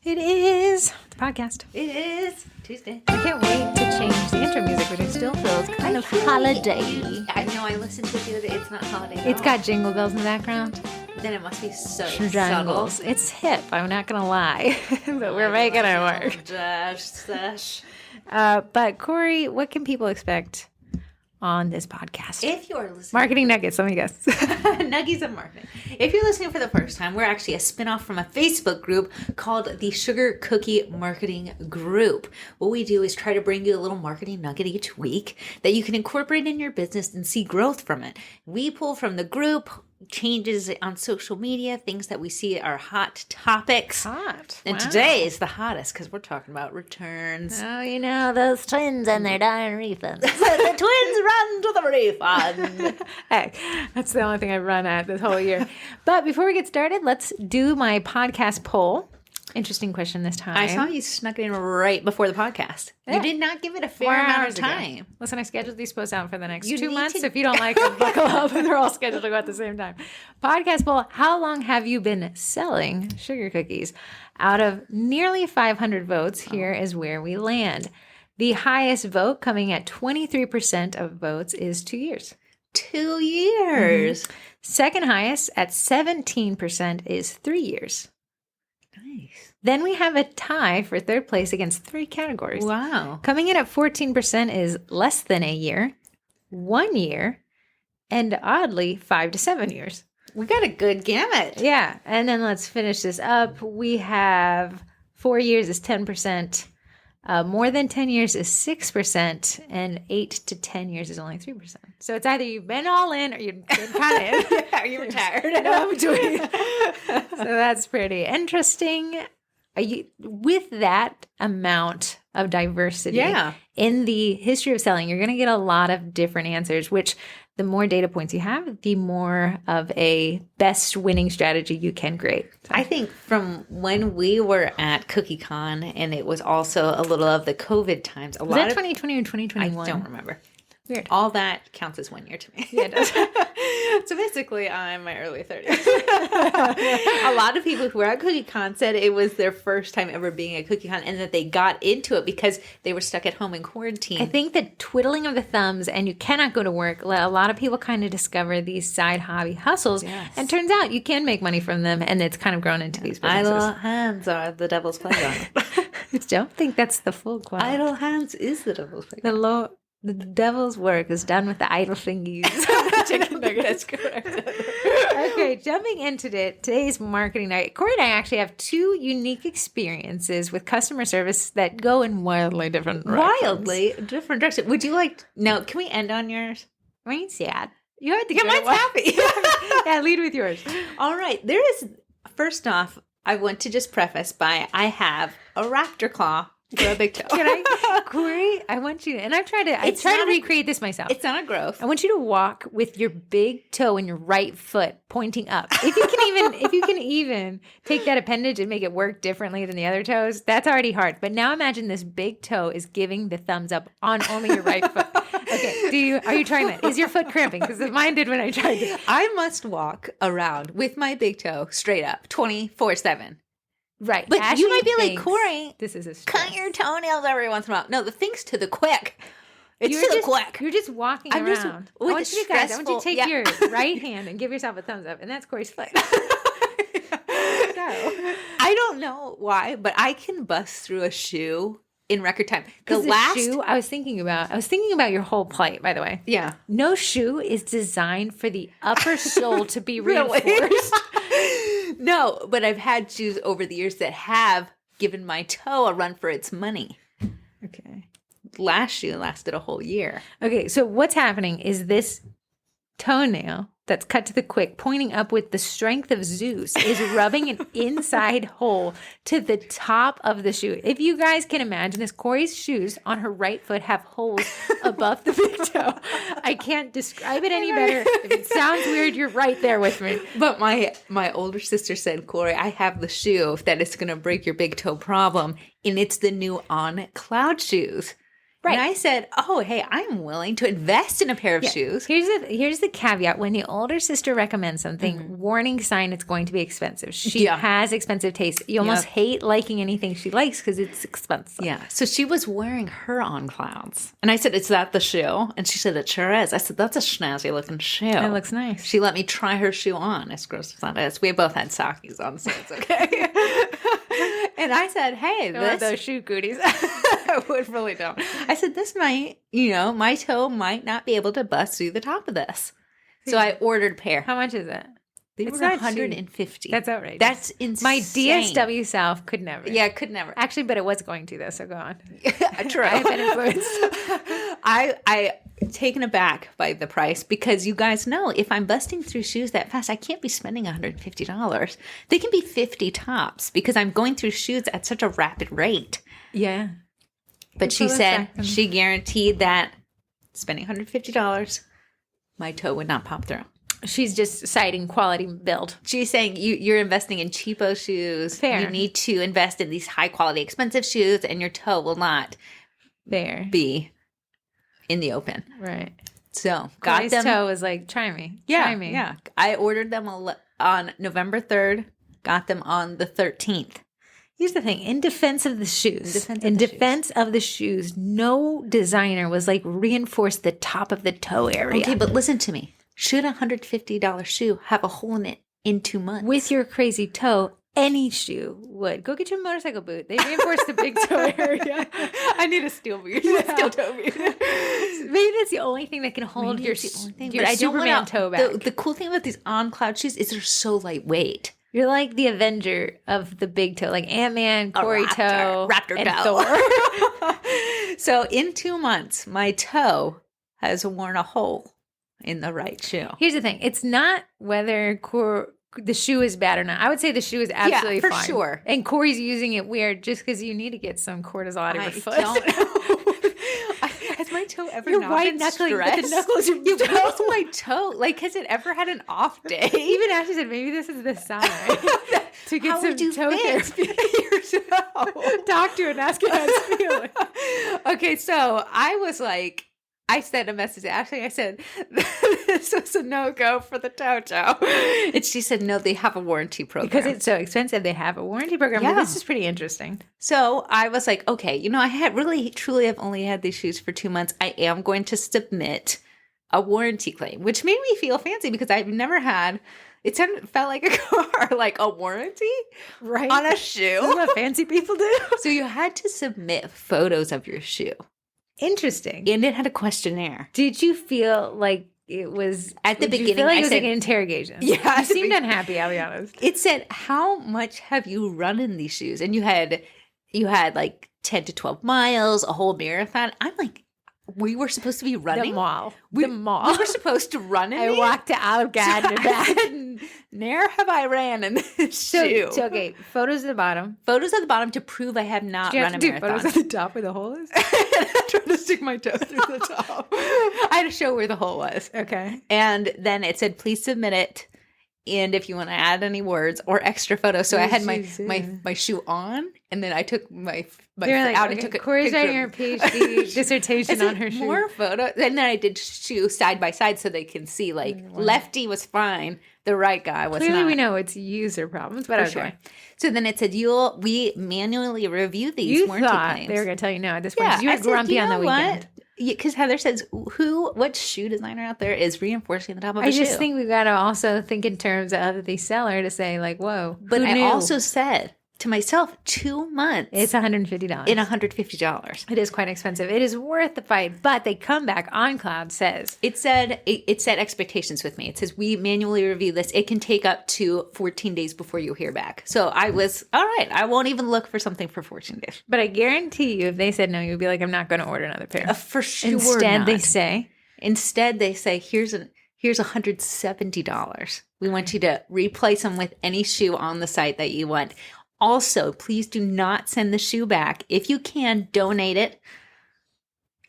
It is the podcast. It is Tuesday. I can't wait to change the intro music, but it still feels kind of holiday. I know I listened to it the other day. It's not holiday. It's got jingle bells in the background. Then it must be so Jingles. subtle. It's hip. I'm not gonna lie, but we're making it work. But Corey, what can people expect on this podcast? If you're listening, Marketing nuggets. Let me guess. Nuggies of Marketing. If you're listening for the first time, we're actually a spinoff from a Facebook group called the Sugar Cookie Marketing Group. What we do is try to bring you a little marketing nugget each week that you can incorporate in your business and see growth from it. We pull from the group changes on social media, things that we see are hot topics. Hot. And today is the hottest because we're talking about returns. Oh, you know, those twins and their darn refunds. The twins run to the refund. Hey, that's the only thing I've run at this whole year. But before we get started, let's do my podcast poll. Interesting question this time. I saw you snuck it in right before the podcast. Yeah. You did not give it a 4 fair amount hours of ago. time. Listen, I scheduled these posts out for the next You 2 need months. to- If you don't like them, buckle up. They're all scheduled to go at the same time. Podcast poll. How long have you been selling sugar cookies? Out of nearly 500 votes, here is where we land. The highest vote, coming at 23% of votes, is 2 years. 2 years. Second highest at 17% is 3 years. Nice. Then we have a tie for third place against 3 categories. Wow. Coming in at 14% is less than a year, 1 year, and oddly, 5 to 7 years. We got a good gamut. Yeah. And then let's finish this up. We have 4 years is 10%. More than 10 years is 6%, and 8 to 10 years is only 3%. So it's either you've been all in or you've been kind of in. Are you retired? No between. So that's pretty interesting. With that amount of diversity in the history of selling, you're going to get a lot of different answers, which the more data points you have, the more of a best winning strategy you can create. So. I think from when we were at CookieCon, and it was also a little of the COVID times, Was that 2020 or 2021? I don't remember. Weird. All that counts as 1 year to me. Yeah, it does. So basically, I'm in my early 30s. A lot of people who were at CookieCon said it was their first time ever being at CookieCon, and that they got into it because they were stuck at home in quarantine. I think the twiddling of the thumbs and you cannot go to work let a lot of people kind of discover these side hobby hustles. Yes. And turns out you can make money from them, and it's kind of grown into these businesses. Idle hands are the devil's playground. I don't think that's the full quote. Idle hands is the devil's playground. The devil's work is done with the idle fingies. Chicken nuggets. That's correct. Okay, jumping into today's marketing night. Corey and I actually have 2 unique experiences with customer service that go in wildly different directions. Wildly different direction. Would you like? No, can we end on yours? Mine's sad. You had to Yeah, go mine's happy. Yeah, lead with yours. All right. There is. First off, I want to just preface by I have a raptor claw for a big toe. Can I, Corey? I want you to, and I tried to recreate this myself. It's not a growth. I want you to walk with your big toe and your right foot pointing up. If you can even take that appendage and make it work differently than the other toes, that's already hard. But now imagine this big toe is giving the thumbs up on only your right foot. Okay, are you trying that? Is your foot cramping? Because mine did when I tried it. I must walk around with my big toe straight up 24/7. Right. But Ashley you might be like, thinks Corey, this is a cut your toenails every once in a while. No, the thing's to the quick. It's You're to the just, quick. You're just walking I'm just around. with I want you to stressful- take yeah. your right hand and give yourself a thumbs up, and that's Corey's foot. Go. I don't know why, but I can bust through a shoe in record time. The shoe I was thinking about your whole plight, by the way. Yeah. No shoe is designed for the upper sole to be Really? reinforced. No, but I've had shoes over the years that have given my toe a run for its money. Okay. Last shoe lasted a whole year. Okay, so what's happening is this toenail that's cut to the quick, pointing up with the strength of Zeus, is rubbing an inside hole to the top of the shoe. If you guys can imagine this, Corey's shoes on her right foot have holes above the big toe. I can't describe it any better. If it sounds weird, you're right there with me. But my older sister said, Corey, I have the shoe that is going to break your big toe problem, and it's the new On Cloud shoes. Right. And I said, oh, hey, I'm willing to invest in a pair of shoes. Here's the caveat. When the older sister recommends something, warning sign, it's going to be expensive. She has expensive taste. You almost hate liking anything she likes because it's expensive. Yeah. So she was wearing her On Clouds. And I said, is that the shoe? And she said, it sure is. I said, that's a snazzy looking shoe. It looks nice. She let me try her shoe on, as gross as that is. We both had Sakis on, so it's okay. And I said, hey, those shoe cooties. I would really don't. I said, this might, my toe might not be able to bust through the top of this. So I ordered a pair. How much is it? They were $150. That's outrageous. That's insane. My DSW self could never. Yeah, could never. Actually, but it was going to though, so go on. True. I've been influenced. I taken aback by the price because you guys know if I'm busting through shoes that fast, I can't be spending $150. They can be 50 tops because I'm going through shoes at such a rapid rate. Yeah. But she said she guaranteed that spending $150, my toe would not pop through. She's just citing quality build. She's saying you're investing in cheapo shoes. Fair. You need to invest in these high quality, expensive shoes, and your toe will not be in the open. Right. So Corey's toe was like, try me. Yeah. Try me. Yeah. I ordered them on November 3rd, got them on the 13th. Here's the thing. In defense of the shoes, no designer was like reinforce the top of the toe area. Okay, but listen to me. Should a $150 shoe have a hole in it in 2 months? With your crazy toe, any shoe would. Go get your motorcycle boot. They reinforce the big toe area. I need a steel boot. Steel toe boot. Maybe that's the only thing that can hold your Superman toe back. The cool thing about these On Cloud shoes is they're so lightweight. You're like the Avenger of the big toe, like Ant-Man, Corey toe, Raptor and toe. Thor. So in 2 months, my toe has worn a hole in the right shoe. Here's the thing. It's not whether the shoe is bad or not. I would say the shoe is absolutely for fine. Sure. And Corey's using it weird just because you need to get some cortisol out of your foot. Has my toe ever You're not white been knuckling stressed? with the knuckles. You broke my toe. Like, has it ever had an off day? Even Ashley said, maybe this is the sign to get some toe therapy. Talk to it and ask it how it's feeling. Okay, so I was like, I sent a message to Ashley. I said, this was a no-go for the toe. And she said, no, they have a warranty program. Because it's so expensive, they have a warranty program. Yeah. But this is pretty interesting. So I was like, okay, I had truly have only had these shoes for 2 months. I am going to submit a warranty claim, which made me feel fancy because I've never had, felt like a car, like a warranty right on a shoe. This is what fancy people do. So you had to submit photos of your shoe. Interesting. And it had a questionnaire. Did you feel like it was at the beginning? You feel like I it was said, like an interrogation. Yeah, you seemed unhappy. I'll be honest. It said, "How much have you run in these shoes?" And you had like 10 to 12 miles, a whole marathon. I'm like, we were supposed to be running the mall. We were supposed to run in. I walked to Algad and back. Ne'er have I ran in this shoe. So okay, photos at the bottom. Photos at the bottom to prove I have not run a marathon. Photos at the top where the hole is. I tried to stick my toe through the top. I had to show where the hole was. Okay. And then it said, please submit it. And if you want to add any words or extra photos. So I had my shoe on, and then I took my foot out and took a Corey's picture. writing her PhD dissertation on her shoe. More photos. And then I did shoe side by side so they can see, like, lefty was fine. The right guy was Clearly not. we know it's user problems, but okay. Sure. So then it said, we manually review these warranty claims. They were going to tell you no at this point. Yeah, you were grumpy on the weekend. Because Heather says, what shoe designer out there is reinforcing the top of a shoe? I just think we've got to also think in terms of the seller to say, like, whoa. But I also said to myself, 2 months. It's $150. In $150. It is quite expensive. It is worth the fight, but they come back. On Cloud says. It set expectations with me. It says, we manually review this. It can take up to 14 days before you hear back. So I was, all right, I won't even look for something for 14 days. But I guarantee you, if they said no, you'd be like, I'm not going to order another pair. For sure Instead, not. they say, here's $170. We want you to replace them with any shoe on the site that you want. Also, please do not send the shoe back. If you can, donate it.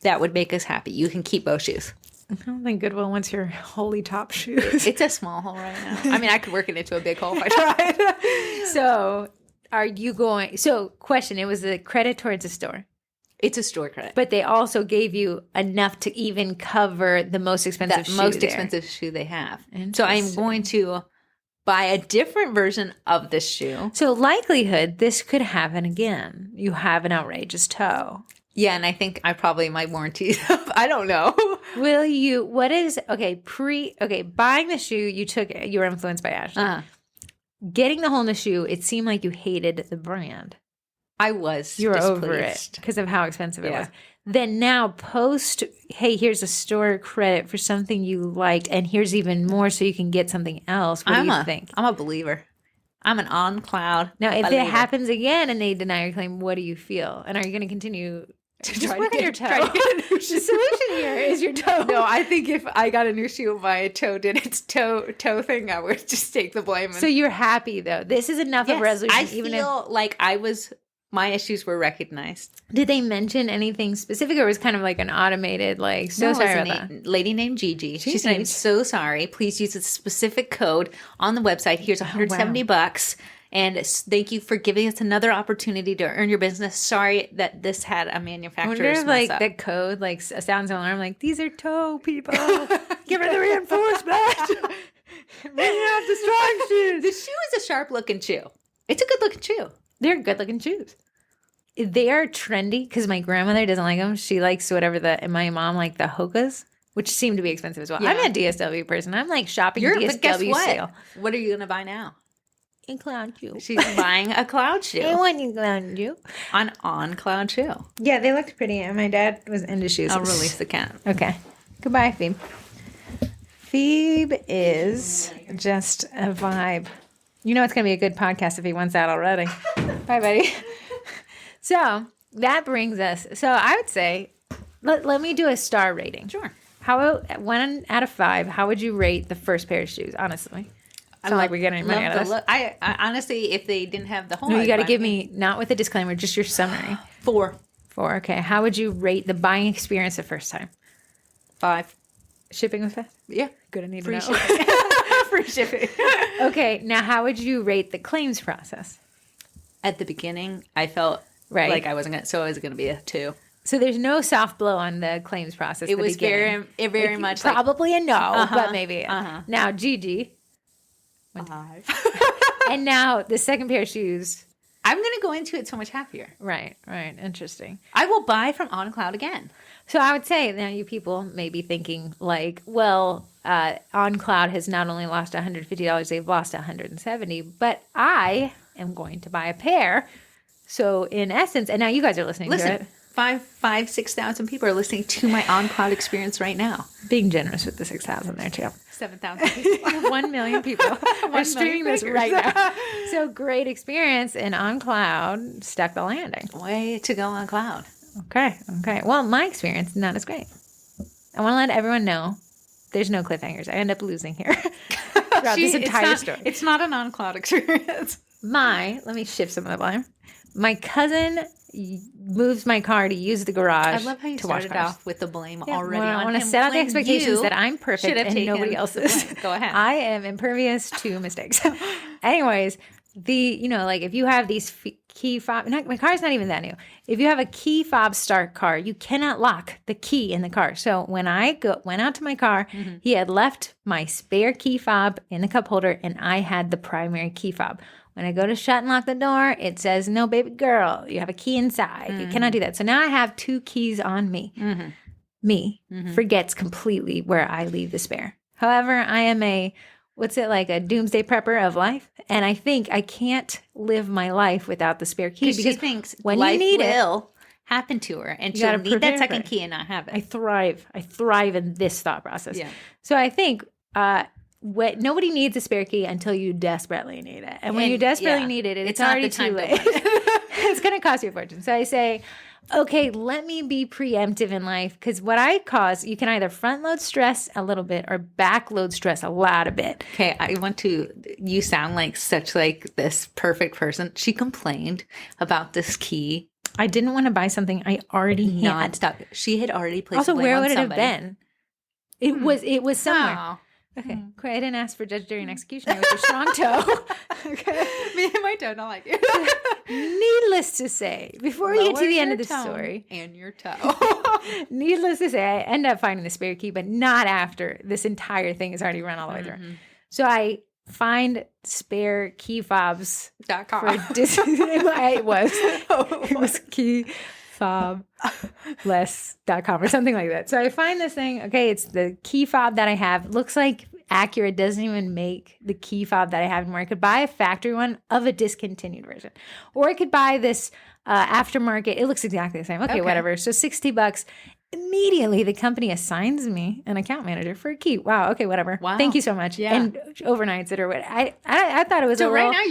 That would make us happy. You can keep both shoes. I don't think Goodwill wants your holy top shoes. It's a small hole right now. I mean, I could work it into a big hole if I tried. So, are you going? So, question: it was a credit towards the store. It's a store credit. But they also gave you enough to even cover the most expensive shoe. Most there. expensive shoe they have. So I'm going to buy a different version of this shoe. So likelihood this could happen again. You have an outrageous toe. Yeah, and I think I probably my warranty. I don't know. Will you? What is buying the shoe? You were influenced by Ashley. Getting the hole in the shoe. It seemed like you hated the brand. I was. You were over it because of how expensive it was. Then now post, hey, here's a store credit for something you liked, and here's even more so you can get something else. What do you think? I'm a believer. I'm an on cloud. Now, if it happens again and they deny your claim, what do you feel? And are you going to continue to try to get your toe? The solution here is your toe. No, I think if I got a new shoe and my toe did its toe thing, I would just take the blame. So you're happy though. This is enough of resolution. I feel like my issues were recognized. Did they mention anything specific, or was it kind of like an automated, like, sorry about that? Lady named Gigi. She said, I'm so sorry. Please use a specific code on the website. Here's $170. And thank you for giving us another opportunity to earn your business. Sorry that this had a manufacturer's mess up. I wonder if, like, the code, sounds an alarm, like, these are toe people. Give her the reinforcement. Bring out the strong shoes. The shoe is a sharp-looking shoe. It's a good-looking shoe. They're good-looking shoes. They are trendy because my grandmother doesn't like them. She likes and my mom like the Hokas, which seem to be expensive as well. Yeah. I'm a DSW person. I'm like shopping DSW but guess what? sale. What are you going to buy now? A cloud shoe. She's buying a cloud shoe. I want a cloud shoe. On cloud shoe. Yeah, they looked pretty. And my dad was into shoes. I'll release the cat. Okay. Goodbye, Phoebe. Phoebe is just a vibe. You know it's going to be a good podcast if he wants out already. Bye, buddy. So that brings us. So I would say, let me do a star rating. Sure. 1 out of 5, how would you rate the first pair of shoes, honestly? It's not like we're getting any money out of this. I honestly, if they didn't have the hole. No, you got to give me, not with a disclaimer, just your summary. 4. 4, okay. How would you rate the buying experience the first time? 5. Shipping was fast? Yeah. Good, I need Free to know. shipping. Free shipping. Okay, now how would you rate the claims process? At the beginning, I felt like I was going to be a 2. So there's no soft blow on the claims process. It was very much probably a no, but maybe. Now, Gigi. 5. And now the second pair of shoes. I'm going to go into it so much happier. Right. Interesting. I will buy from On Cloud again. So I would say now you people may be thinking like, well, On Cloud has not only lost $150, they've lost $170, but I am going to buy a pair. So in essence, and now you guys are listening to it. 6,000 people are listening to my On Cloud experience right now. Being generous with the 6,000 there too. 7,000 people. 1 million people are streaming this right now. So great experience, and On Cloud stuck the landing. Way to go On Cloud. Okay. Well, my experience, not as great. I want to let everyone know there's no cliffhangers. I end up losing here throughout this entire story. It's not an On Cloud experience. Let me shift some of the blame. My cousin moves my car to use the garage. I love how you started off with the blame already. I want to set out the expectations that I'm perfect and nobody else is. Go ahead. I am impervious to mistakes. Anyways, if you have these key fob, my car's not even that new. If you have a key fob start car, you cannot lock the key in the car. So when I went out to my car, he had left my spare key fob in the cup holder, and I had the primary key fob. When I go to shut and lock the door, it says, no, baby girl, you have a key inside. You cannot do that. So now I have 2 keys on me. Me forgets completely where I leave the spare. However, I am a doomsday prepper of life. And I think I can't live my life without the spare key. Because she thinks when life will happen to her. And she'll need that second key and not have it. I thrive in this thought process. Yeah. So I think nobody needs a spare key until you desperately need it. And when you desperately need it, it's already too late. It's going to cost you a fortune. So I say, okay, let me be preemptive in life, because what I cause, you can either front load stress a little bit or back load stress a lot a bit. Okay, you sound like such like this perfect person. She complained about this key. I didn't want to buy something I already had. Nonstop. She had already placed also, blame where on would it somebody. have been? It was somewhere. Oh. Okay. Cool. I didn't ask for judge, jury, and executioner with your strong toe. Okay. Me and my toe don't like you. Needless to say, before we get to the end of the story, and your toe. needless to say, I end up finding the spare key, but not after this entire thing is already run all the way through. So I find spare key fobs .com. for it was keyfobless.com or something like that. So I find this thing. Okay, it's the key fob that I have. Looks like Acura doesn't even make the key fob that I have anymore. I could buy a factory one of a discontinued version, or I could buy this aftermarket. It looks exactly the same. Okay, whatever. So $60. Immediately, the company assigns me an account manager for a key. Wow. Okay, whatever. Wow. Thank you so much. Yeah. And overnights it or what? I thought it was So a right little, now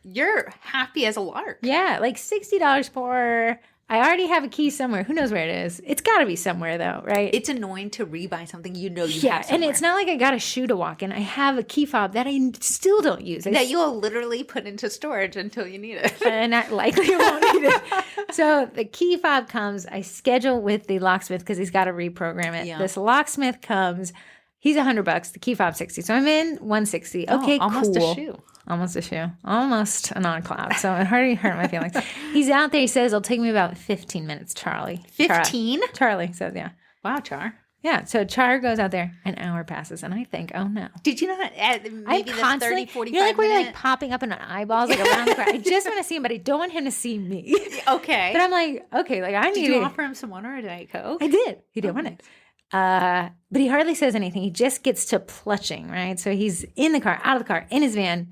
you're happy as a lark. yeah, like $60 for. I already have a key somewhere. Who knows where it is? It's got to be somewhere though, right? It's annoying to rebuy something you know you yeah, have somewhere. and it's not like I got a shoe to walk in. I have a key fob that I still don't use. that you will literally put into storage until you need it. And I likely won't need it. So the key fob comes. I schedule with the locksmith because he's got to reprogram it. Yeah. This locksmith comes. He's $100. The key fob 60. So I'm in 160. Okay, almost cool. a shoe. Almost a shoe. Almost an on cloud. So it already hurt my feelings. He's out there. He says it'll take me about 15 minutes, Charlie. 15? Charlie says, yeah. Wow, Char. Yeah. So Char goes out there. An hour passes. And I think, oh no. Did you not add maybe the 30, 45 you're like, where you're like minute? popping up in eyeballs like around the corner. I just want to see him, but I don't want him to see me. Okay. But I'm like, okay, like I need Did you to. offer him some water or Diet Coke? I did. He didn't want it. But he hardly says anything. He just gets to clutching, right? So he's in the car, out of the car, in his van,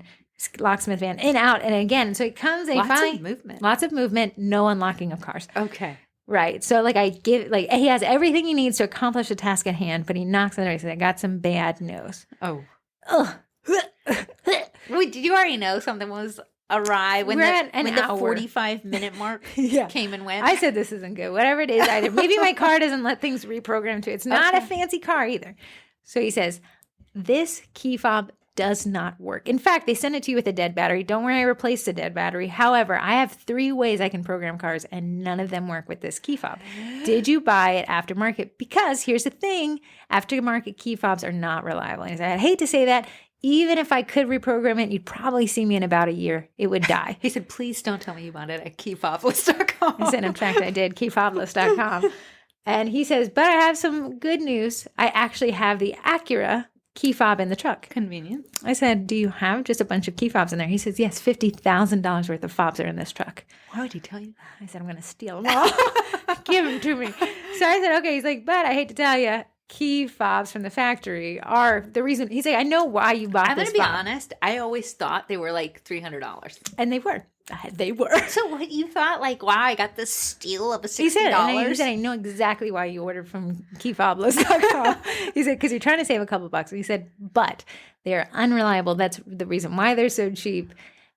locksmith van, in, out, and again. So he comes and Lots of movement. no unlocking of cars. Okay. Right. So like I give, like he has everything he needs to accomplish the task at hand, but he knocks on the door and says, I got some bad news. Oh. Ugh. Wait, did you already know something was awry when We're at an the hour. 45-minute mark Yeah. came and went? I said this isn't good. Whatever it is, either maybe my car doesn't let things reprogram to it. It's not a fancy car either. So he says, this key fob does not work. In fact, they send it to you with a dead battery. Don't worry, I replaced the dead battery. However, I have 3 ways I can program cars and none of them work with this key fob. Did you buy it aftermarket? Because here's the thing, aftermarket key fobs are not reliable. And I said, I hate to say that. Even if I could reprogram it, you'd probably see me in about a year. It would die. He said, please don't tell me you bought it at keyfobless.com. I said, in fact, I did, keyfobless.com. And he says, but I have some good news. I actually have the Acura key fob in the truck. Convenient. I said, do you have just a bunch of key fobs in there? He says, yes, $50,000 worth of fobs are in this truck. Why would he tell you that? I said, I'm going to steal them all. Give them to me. So I said, okay. He's like, but I hate to tell you, key fobs from the factory are the reason. He's like, I know why you bought I'm this going to be fob. honest. I always thought they were like $300. And they were. They were. So what you thought, like, wow, I got this steal of a $60. He said, I know exactly why you ordered from keyfobless.com. He said, because you're trying to save a couple bucks. He said, but they're unreliable. That's the reason why they're so cheap.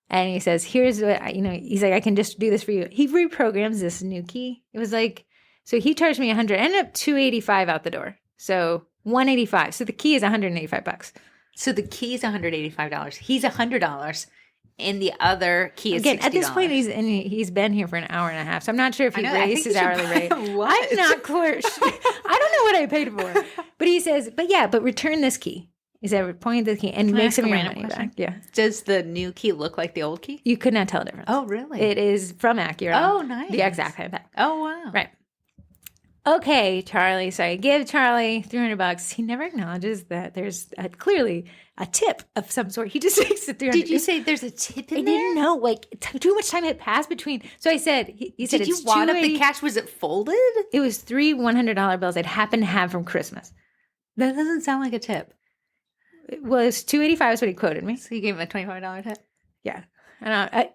And he says, here's what, he's like, I can just do this for you. He reprograms this new key. It was like, so he charged me $100, ended up $285 out the door. So $185. So the key is $185. So the key is $185. He's $100. And the other key is $60. At this point, he's been here for an hour and a half. So I'm not sure if he raised his hourly rate. I'm not clear. I don't know what I paid for. But he says, but return this key. He said, point the key and make some of your money back. Yeah. Does the new key look like the old key? You could not tell the difference. Oh, really? It is from Acura. Oh, nice. The exact same pack. Oh, wow. Right. Okay, Charlie. So I give Charlie $300. He never acknowledges that there's clearly a tip of some sort. He just makes it $300. Did you say there's a tip in there? I didn't know. Like too much time had passed between. So I said, he said, did you wad up the cash? Was it folded? It was 3 $100 bills I'd happened to have from Christmas. That doesn't sound like a tip. It was $285 is what he quoted me. So you gave him a $25 tip? Yeah.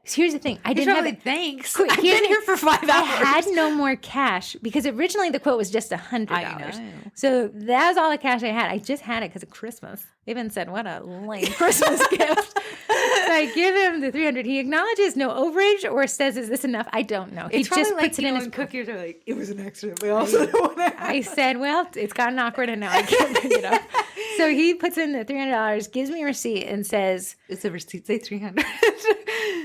Here's the thing. I didn't have thanks. Quick, I've been here for 5 hours. I had no more cash because originally the quote was just $100. I know. So that was all the cash I had. I just had it because of Christmas. They even said, what a lame Christmas gift. So I give him the $300. He acknowledges no overage or says, is this enough? I don't know. He just puts it in his cookies are like, it was an accident. We also don't want to. I said, well, it's gotten awkward and now I can't pick it up. So he puts in the $300, gives me a receipt and says, "Is the receipt say $300?"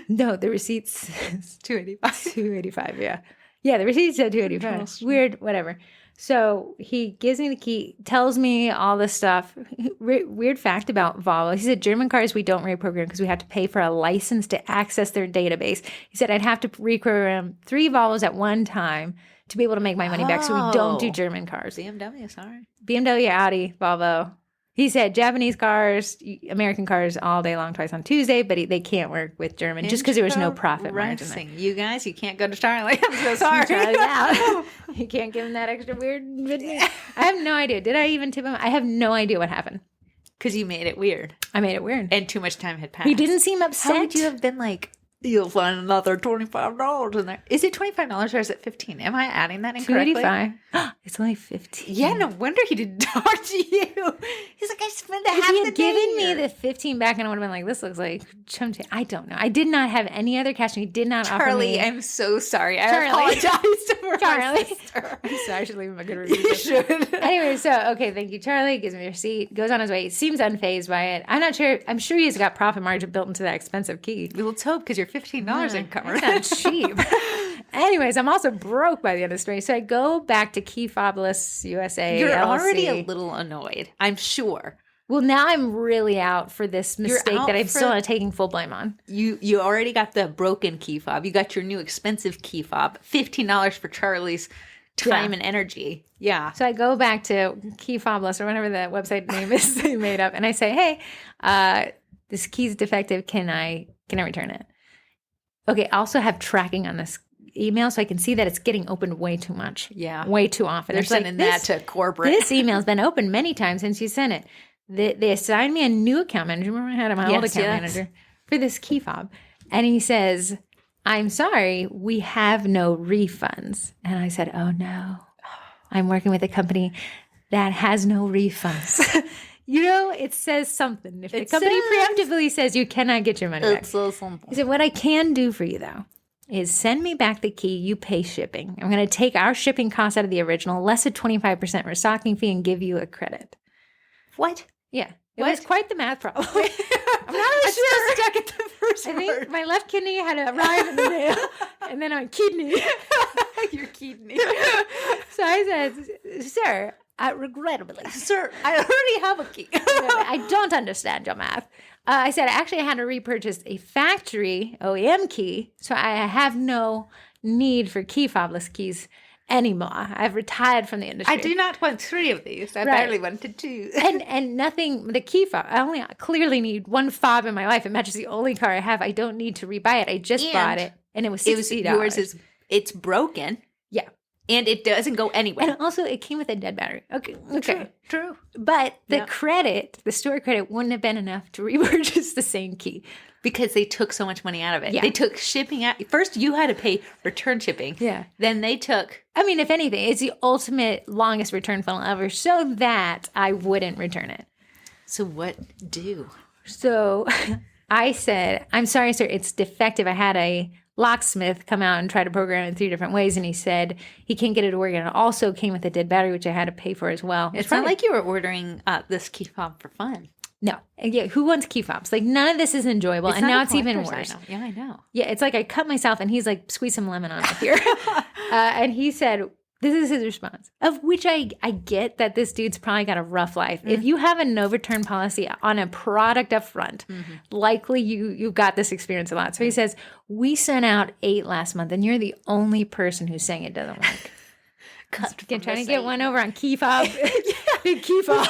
No, the receipt says $285. $285, yeah. Yeah, the receipt said $285. Weird, whatever. So he gives me the key, tells me all this stuff. Weird fact about Volvo. He said German cars we don't reprogram because we have to pay for a license to access their database. He said I'd have to reprogram 3 Volvos at one time to be able to make my money back. So we don't do German cars. BMW, sorry. BMW, Audi, Volvo. He said Japanese cars, American cars all day long, twice on Tuesday, but they can't work with German just because there was no profit margin there. You guys, you can't go to Charlie. I'm so sorry. Charlie's out. You can't give him that extra weird. I have no idea. Did I even tip him? I have no idea what happened. Because you made it weird. I made it weird. And too much time had passed. He didn't seem upset. How would you have been like, you'll find another $25 in there? Is it $25 or is it $15? Am I adding that incorrectly? $285. It's only $15. Yeah, no wonder he didn't talk to you. He's like, I spent half if he the had day given here. me the $15 back and I would have been like, this looks like chum change. I don't know. I did not have any other cash and he did not offer Charlie, me. I'm so sorry. I Charlie. apologize to my Charlie. sister. I'm sorry, I should leave him a good review. You should. Anyway, so, okay, thank you, Charlie. Gives me a receipt, goes on his way. Seems unfazed by it. I'm not sure. I'm sure he's got profit margin built into that expensive key. Well, let's hope because you're $15 in cover. That's not cheap. Anyways, I'm also broke by the end of the story. So I go back to Key Fobulous USA. You're LLC. already a little annoyed, I'm sure. Well, now I'm really out for this mistake out that I'm for- still not taking full blame on. You already got the broken key fob. You got your new expensive key fob. $15 for Charlie's time and energy. Yeah. So I go back to Key Fobulous or whatever the website name is they made up, and I say, hey, this key's defective. Can I return it? Okay, I also have tracking on this email so I can see that it's getting opened way too much. Yeah. Way too often. They're It's like, sending that to corporate. This email's been opened many times since you sent it. They assigned me a new account manager. Remember I had my old account manager for this key fob. And he says, I'm sorry, we have no refunds. And I said, oh no, I'm working with a company that has no refunds. You know, it says something. If the company preemptively says you cannot get your money back. so simple. He said, what I can do for you, though, is send me back the key. You pay shipping. I'm going to take our shipping costs out of the original, less a 25% restocking fee, and give you a credit. What? Yeah. It was quite the math problem. I'm not really sure. Stuck at the first I word. think my left kidney had to arrive in the mail, and then on kidney. Your kidney. So I said, sir, regrettably. Sir, I already have a key. I don't understand your math. I said, actually, I had to repurchase a factory OEM key, so I have no need for key fobless keys anymore. I've retired from the industry. I do not want 3 of these. I Right. barely wanted 2. And nothing, the key fob, I only clearly need one fob in my life. It matches the only car I have. I don't need to rebuy it. I just bought it, and it was $60. It's broken. Yeah. And it doesn't go anywhere. And also, it came with a dead battery. Okay. True. But the credit, the store credit, wouldn't have been enough to repurchase the same key. Because they took so much money out of it. Yeah. They took shipping out. First, you had to pay return shipping. Yeah. Then they took. I mean, if anything, it's the ultimate longest return funnel ever, so that I wouldn't return it. So what do? So I said, I'm sorry, sir, it's defective. I had a locksmith come out and try to program it in 3 different ways, and he said he can't get it to work. And it also came with a dead battery, which I had to pay for as well. It's not like you were ordering this key fob for fun. No. Yeah, who wants key fobs? Like, none of this is enjoyable, and now it's even worse. Yeah, I know. Yeah, it's like I cut myself, and he's like, squeeze some lemon on it here. And he said, this is his response, of which I get that this dude's probably got a rough life. If you have a no return policy on a product up front, likely you've got this experience a lot. So he says, we sent out 8 last month, and you're the only person who's saying it doesn't work. Trying to get one over on key fob. Big key fob.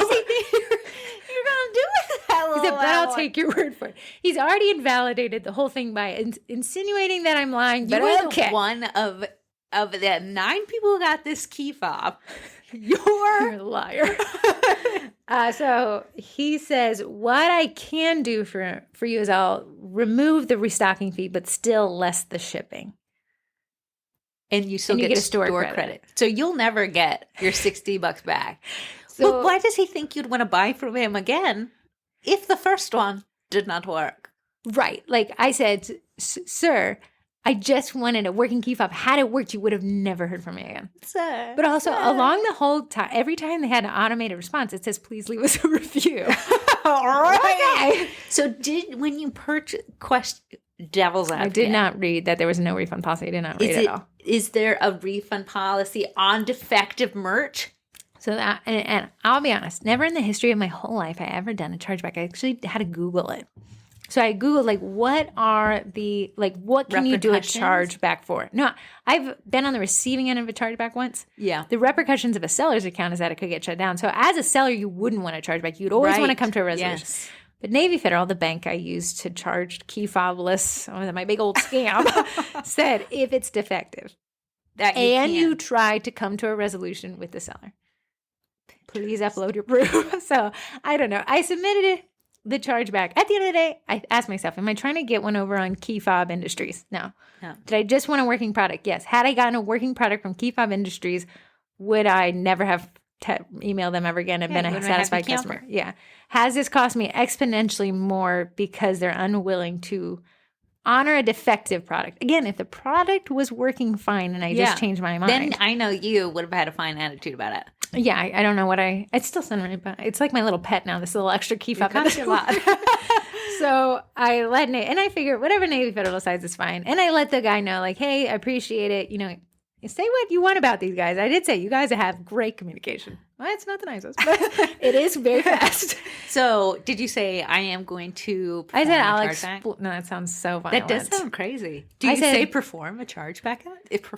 You're going to do it that He said, but I'll take your word for it. He's already invalidated the whole thing by insinuating that I'm lying. But You were okay. the one of the 9 people who got this key fob. You're a liar. So he says, what I can do for you is I'll remove the restocking fee, but still less the shipping. And you still And you get get a store credit. credit. So you'll never get your $60 back. So But why does he think you'd want to buy from him again if the first one did not work? right. Like I said, sir, I just wanted a working key fob. Had it worked, you would have never heard from me again. Sir, But also along the whole time, every time they had an automated response, it says, please leave us a review. all right. Okay. So when you purchase devil's advocate, I did not read that there was no refund policy. I did not read it at all. is there a refund policy on defective merch? So that, and I'll be honest, never in the history of my whole life I ever done a chargeback. I actually had to Google it. So I Googled what can you do a Repercussions? chargeback for? No, I've been on the receiving end of a chargeback once. Yeah. The repercussions of a seller's account is that it could get shut down. So as a seller, you wouldn't want to chargeback. You'd always want to come to a resolution. Yes. But Navy Federal, the bank I used to charge key fobless, my big old scam, said if it's defective That you try to come to a resolution with the seller, please upload your proof. So I don't know. I submitted the chargeback. At the end of the day, I asked myself, am I trying to get one over on Key Fob Industries? No. Did I just want a working product? Yes. Had I gotten a working product from Key Fob Industries, would I never have emailed them ever again and been a satisfied customer? Yeah. Has this cost me exponentially more because they're unwilling to honor a defective product? Again, if the product was working fine and I just changed my mind. Then I know you would have had a fine attitude about it. Yeah, I don't know what I'd still send it, but it's like my little pet now, this little extra key fob. cost you a lot. So I let and I figured whatever Navy Federal decides is fine. And I let the guy know, like, hey, I appreciate it. You know, say what you want about these guys. I did say you guys have great communication. Well, it's not the nicest, but it is very fast. So did you say I am going to I said, perform a Alex, chargeback? no, that sounds so violent. That does sound crazy. Do I you said- say perform a chargeback?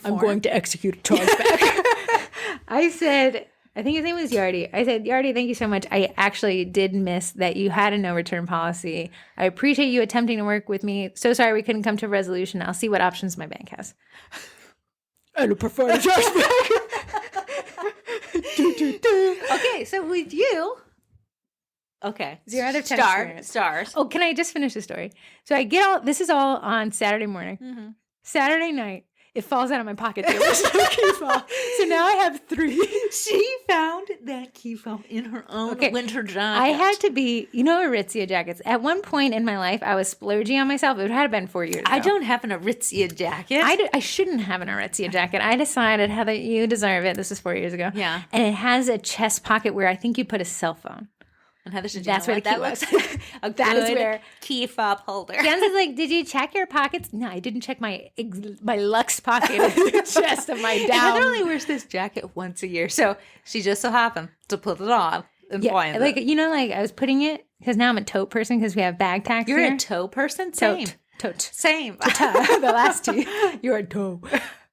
I'm going to execute a chargeback. I said, I think his name was Yardy. I said, Yardy, thank you so much. I actually did miss that you had a no return policy. I appreciate you attempting to work with me. So sorry we couldn't come to a resolution. I'll see what options my bank has. I don't prefer a chargeback. Okay, so with you. Okay. 0 out of 10 experience. Stars. Oh, can I just finish the story? So I get this is all on Saturday morning. Mm-hmm. Saturday night, it falls out of my pocket. There was no key fob. So now I have 3. She found that key fob in her own winter jacket. I had to be, Aritzia jackets. At one point in my life, I was splurging on myself. It had been 4 years ago. I don't have an Aritzia jacket. I shouldn't have an Aritzia jacket. I decided, Heather, you deserve it. This was 4 years ago. Yeah. And it has a chest pocket where I think you put a cell phone. And Heather said, That's where the key that was. looks like a That is good where- key fob holder. Jens is like, did you check your pockets? No, I didn't check my Lux pocket in the chest of my And down. Heather only wears this jacket once a year, so she just so happened to put it on and fly in like, it. I was putting it, because now I'm a tote person because we have bag tags You're here. a toe person? Same. Tote. Same. The last T. You're a toe.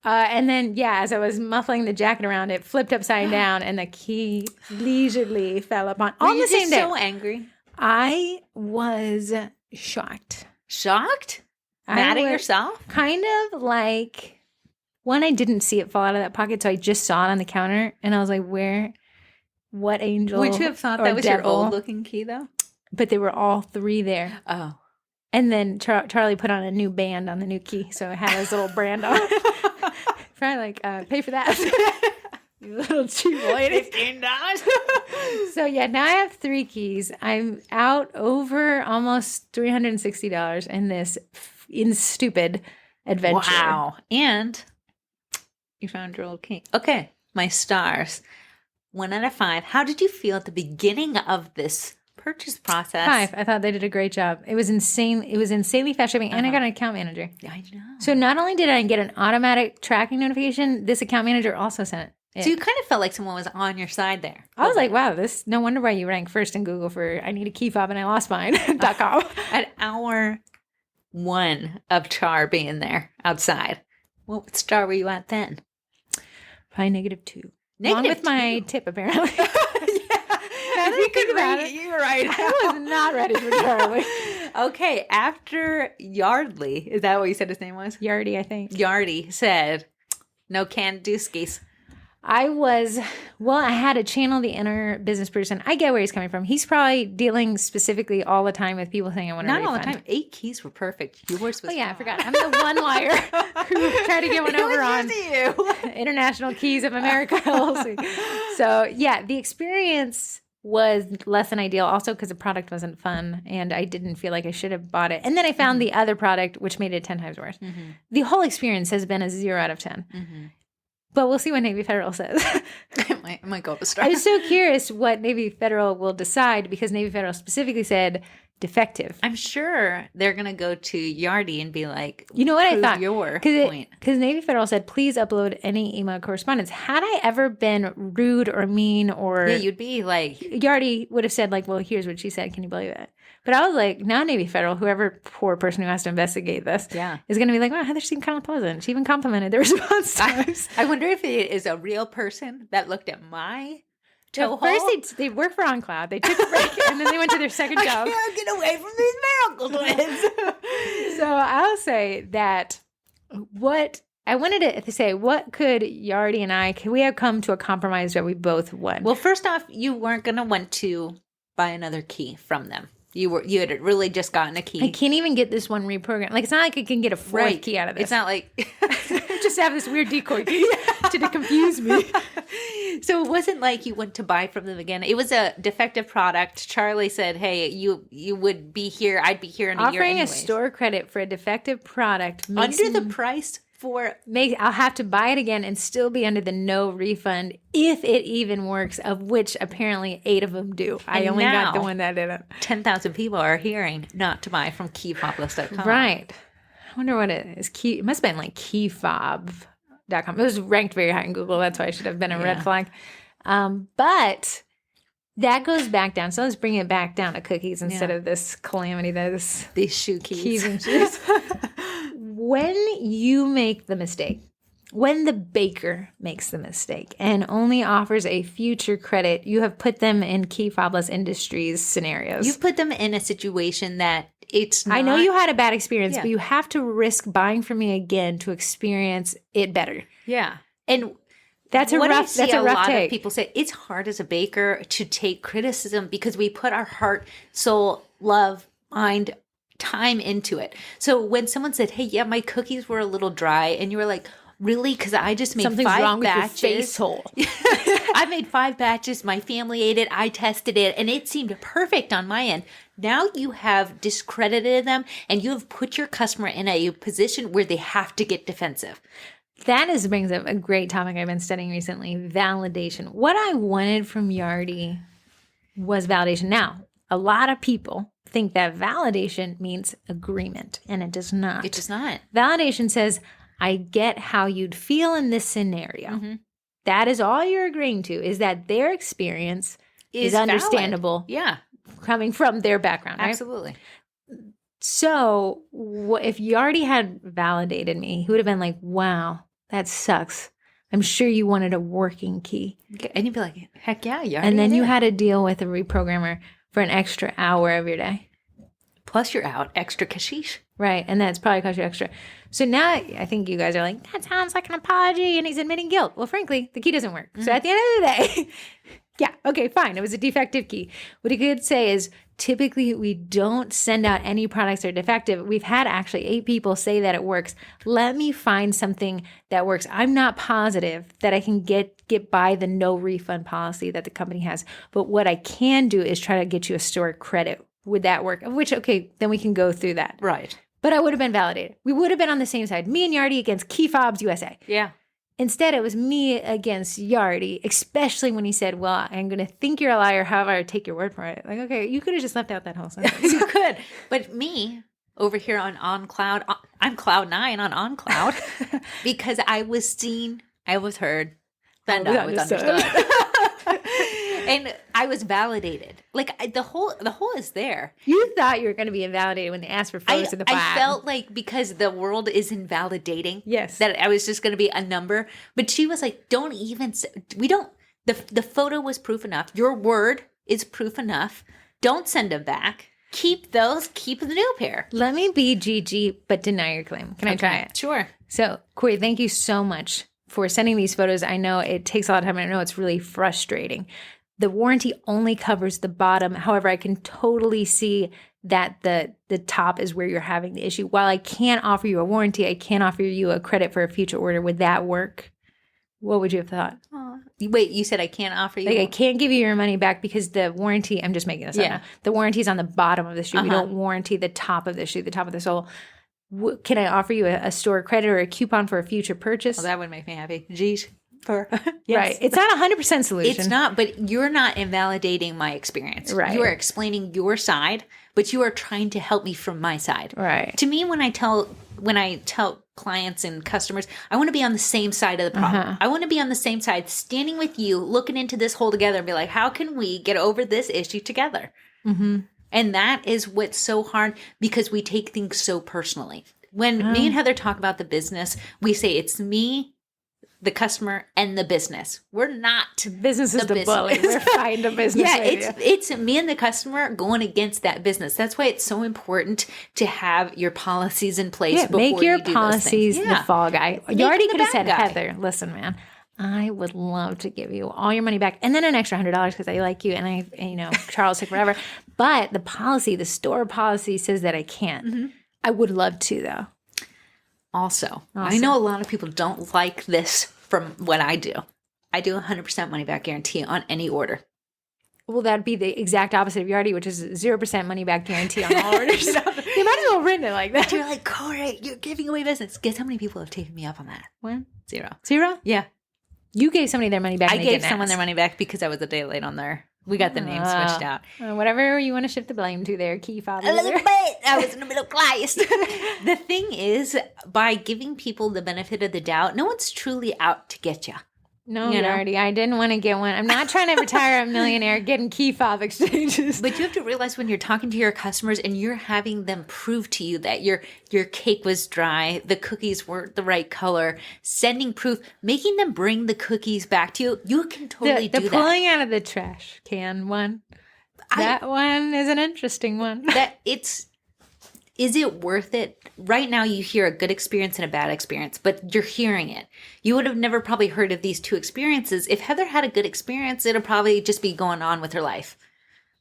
And then, as I was muffling the jacket around, it flipped upside down and the key leisurely fell upon. Were On you the same just day. so angry? I was shocked. Shocked? I Mad at was yourself? Kind of like, one, I didn't see it fall out of that pocket, so I just saw it on the counter, and I was like, what angel Would you have thought or that was your devil? old looking key, though? But they were all 3 there. Oh. And then Charlie put on a new band on the new key, so it had his little brand on it. Probably pay for that. You little cheap lady. $15. So now I have 3 keys. I'm out over almost $360 in this stupid adventure. Wow. And you found your old key. Okay. My stars. 1 out of 5. How did you feel at the beginning of this purchase process? 5. I thought they did a great job. It was insane. It was insanely fast shipping, and I got an account manager. I know. So not only did I get an automatic tracking notification, this account manager also sent it. So you kind of felt like someone was on your side there. I was like, wow, no wonder why you rank first in Google for I need a key fob and I lost mine.com. At hour 1 of Char being there outside, what star were you at then? Probably -2. Along with my tip, apparently. If you could about rate it, you were right. I was not ready for Charlie. Okay, after Yardley, is that what you said his name was? Yardy, I think. Yardy said, no can do skis. I had to channel the inner business person. I get where he's coming from. He's probably dealing specifically all the time with people saying, I want to Not refund. all the time. 8 keys were perfect. Yours was I forgot. I'm the one liar who tried to get one over on you. International Keys of America LLC. So, the experience was less than ideal also because the product wasn't fun and I didn't feel like I should have bought it. And then I found the other product, which made it 10 times worse. Mm-hmm. The whole experience has been a 0 out of 10. Mm-hmm. But we'll see what Navy Federal says. I might go up a star. I was so curious what Navy Federal will decide because Navy Federal specifically said defective. I'm sure they're going to go to Yardi and be like, You know what I prove thought? your point. Because Navy Federal said, please upload any email correspondence. Had I ever been rude or mean or Yeah, you'd be like, Yardi would have said like, well, here's what she said. Can you believe it? But I was like, now Navy Federal, whoever poor person who has to investigate this Yeah. is going to be like, wow, Heather seemed kind of pleasant. She even complimented the response times. I wonder if it is a real person that looked at my toe At first, they worked for OnCloud. They took a break and then they went to their second job. I can't get away from these miracle twins. So I'll say that what I wanted to say, what could Yardi and could we have come to a compromise that we both won? Well, first off, you weren't going to want to buy another key from them. You had really just gotten a key. I can't even get this one reprogrammed. Like, it's not like I can get a fourth key out of this. It's not like just have this weird decoy key to confuse me. So it wasn't like you went to buy from them again. It was a defective product. Charlie said, "Hey, you would be here. I'd be here in a year Offering a anyways." store credit for a defective product makes Under the price for I'll have to buy it again and still be under the no refund if it even works, of which apparently 8 of them do. I only got the one that didn't. 10,000 people are hearing not to buy from keyfobless.com. Right. I wonder what it is. It must have been like keyfob.com. It was ranked very high in Google. That's why I should have been a red flag. But that goes back down. So let's bring it back down to cookies instead of this calamity that is These shoe keys. and shoes. When you make the mistake, when the baker makes the mistake and only offers a future credit, you have put them in Key Fobless Industries scenarios. You've put them in a situation that it's not. I know you had a bad experience, but you have to risk buying from me again to experience it better. Yeah. And that's a rough take. A lot of people say it's hard as a baker to take criticism because we put our heart, soul, love, mind, time into it. So when someone said, "Hey, yeah, my cookies were a little dry," and you were like, "Really?" Because I just made Something's 5 wrong batches. with your face hole. I made 5 batches. My family ate it. I tested it, and it seemed perfect on my end. Now you have discredited them, and you have put your customer in a position where they have to get defensive. That brings up a great topic I've been studying recently, validation. What I wanted from Yardi was validation. Now, a lot of people think that validation means agreement, and it does not. It does not. Validation says, I get how you'd feel in this scenario. Mm-hmm. That is all you're agreeing to, is that their experience is understandable. Yeah. Coming from their background, right? Absolutely. So if Yardi had validated me, he would have been like, wow, that sucks. I'm sure you wanted a working key. And you'd be like, heck yeah, Yardi. And then you had to deal with a reprogrammer for an extra hour of your day. Plus you're out extra kashish. Right. And that's probably cost you extra. So now I think you guys are like, that sounds like an apology and he's admitting guilt. Well, frankly, the key doesn't work. Mm-hmm. So at the end of the day, yeah, okay, fine. It was a defective key. What he could say is typically we don't send out any products that are defective. We've had actually 8 people say that it works. Let me find something that works. I'm not positive that I can get by the no refund policy that the company has. But what I can do is try to get you a store credit. Would that work? Of which, okay, then we can go through that. Right. But I would have been validated. We would have been on the same side. Me and Yardi against Key Fobs USA. Yeah. Instead, it was me against Yardi, especially when he said, well, I'm going to think you're a liar, however, I take your word for it. Like, okay, you could have just left out that whole sentence. You could. But me, over here on OnCloud, I'm Cloud 9 on OnCloud, because I was seen, I was heard, and I was understood. And I was validated. Like the whole is there. You thought you were going to be invalidated when they asked for photos of the plaid. I felt like because the world is invalidating, yes, that I was just going to be a number. But she was like, "Don't even. We don't. The photo was proof enough. Your word is proof enough. Don't send them back. Keep those. Keep the new pair. Let me be GG, but deny your claim. Can I try it? Sure. So, Corey, thank you so much for sending these photos. I know it takes a lot of time. I know it's really frustrating. The warranty only covers the bottom. However, I can totally see that the top is where you're having the issue. While I can't offer you a warranty, I can offer you a credit for a future order. Would that work? What would you have thought? Wait, you said I can't offer you? Like, I can't give you your money back because the warranty, I'm just making this up now. The warranty is on the bottom of the shoe. We don't warranty the top of the shoe, the top of the sole. Can I offer you a store credit or a coupon for a future purchase? Well, that would make me happy. Geez. for Right. It's not 100% solution. It's not, but you're not invalidating my experience. Right. You are explaining your side, but you are trying to help me from my side. Right. To me, when I tell clients and customers, I want to be on the same side of the problem. I want to be on the same side, standing with you, looking into this hole together and be like, how can we get over this issue together? Mm-hmm. And that is what's so hard because we take things so personally. When me and Heather talk about the business, we say it's me, the customer, and the business. We're not business is the bully. We're fighting the business. Yeah, it's me and the customer going against that business. That's why it's so important to have your policies in place. Before make your you do policies those the things. fall guy. Make You already him the could have bad said, guy. Heather, listen, man, I would love to give you all your money back and then an extra $100 because I like you and Charles took forever. But the store policy says that I can't. Mm-hmm. I would love to though. Also, I know a lot of people don't like this from what I do. I do 100% money back guarantee on any order. Well, that'd be the exact opposite of Yardi, which is 0% money back guarantee on all orders. You might as well written it like that. You're like, Corey, you're giving away business. Guess how many people have taken me up on that? When? 0. 0? Yeah. You gave somebody their money back. I and they gave didn't someone ask. their money back because I was a day late on there. We got the names switched out. Whatever you want to shift the blame to there, key fob. A little bit. I was in the middle class. The thing is, by giving people the benefit of the doubt, no one's truly out to get you. No, You know? Yardi, I didn't want to get one. I'm not trying to retire a millionaire getting key fob exchanges. But you have to realize when you're talking to your customers and you're having them prove to you that your cake was dry, the cookies weren't the right color, sending proof, making them bring the cookies back to you, you can totally the do pulling out of the trash can one. That one is an interesting one. that. Is it worth it? Right now, you hear a good experience and a bad experience, but you're hearing it. You would have never probably heard of these two experiences. If Heather had a good experience, it'll probably just be going on with her life.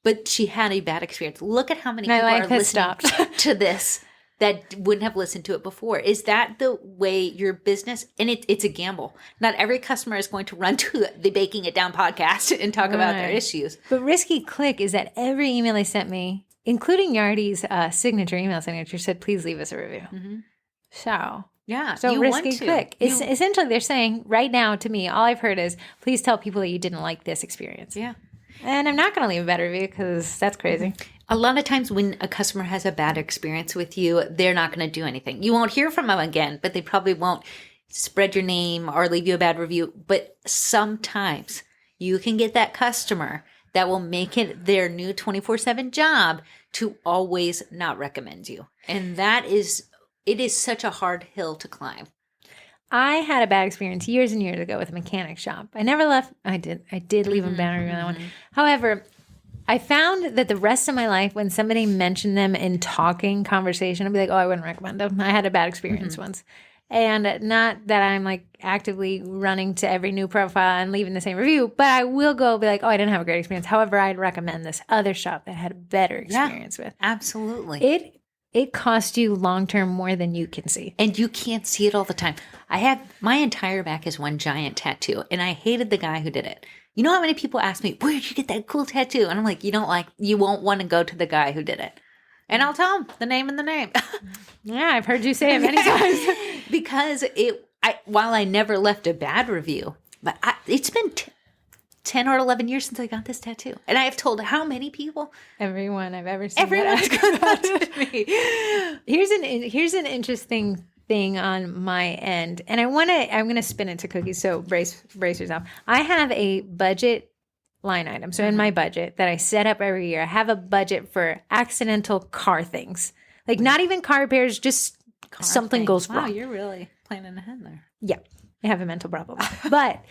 But she had a bad experience. Look at how many My people life are has listening stopped. to this that wouldn't have listened to it before. Is that the way your business, and it's a gamble. Not every customer is going to run to the Baking It Down podcast and talk about their Right. issues. But Risky Click is that every email they sent me, including Yardi's email signature, said, please leave us a review. So Yeah. So you Risky want to. Click. It's essentially they're saying right now to me, all I've heard is please tell people that you didn't like this experience. Yeah. And I'm not going to leave a bad review because that's crazy. A lot of times when a customer has a bad experience with you, they're not going to do anything. You won't hear from them again, but they probably won't spread your name or leave you a bad review. But sometimes you can get that customer that will make it their new 24/7 job to always not recommend you. And it is such a hard hill to climb. I had a bad experience years and years ago with a mechanic shop. I never left. I did leave a bad review on that one. However, I found that the rest of my life, when somebody mentioned them in talking conversation, I'd be like, oh, I wouldn't recommend them. I had a bad experience once. And not that I'm like actively running to every new profile and leaving the same review, but I will go be like, oh, I didn't have a great experience. However, I'd recommend this other shop that I had a better experience with. Absolutely. It costs you long-term more than you can see. And you can't see it all the time. I have my entire back is one giant tattoo, and I hated the guy who did it. You know how many people ask me, where did you get that cool tattoo? And I'm like, you won't want to go to the guy who did it. And I'll tell him the name and the name. Yeah, I've heard you say it many times. Because while I never left a bad review, but it's been 10 or 11 years since I got this tattoo. And I have told how many people? Everyone I've ever seen. Everyone's contacted me. Here's an interesting thing on my end, and I'm gonna spin it to cookies. So brace yourself. I have a budget line item. So in my budget that I set up every year, I have a budget for accidental car things, like not even car repairs, just something goes wrong. Wow, you're really planning ahead there. Yeah, I have a mental problem. But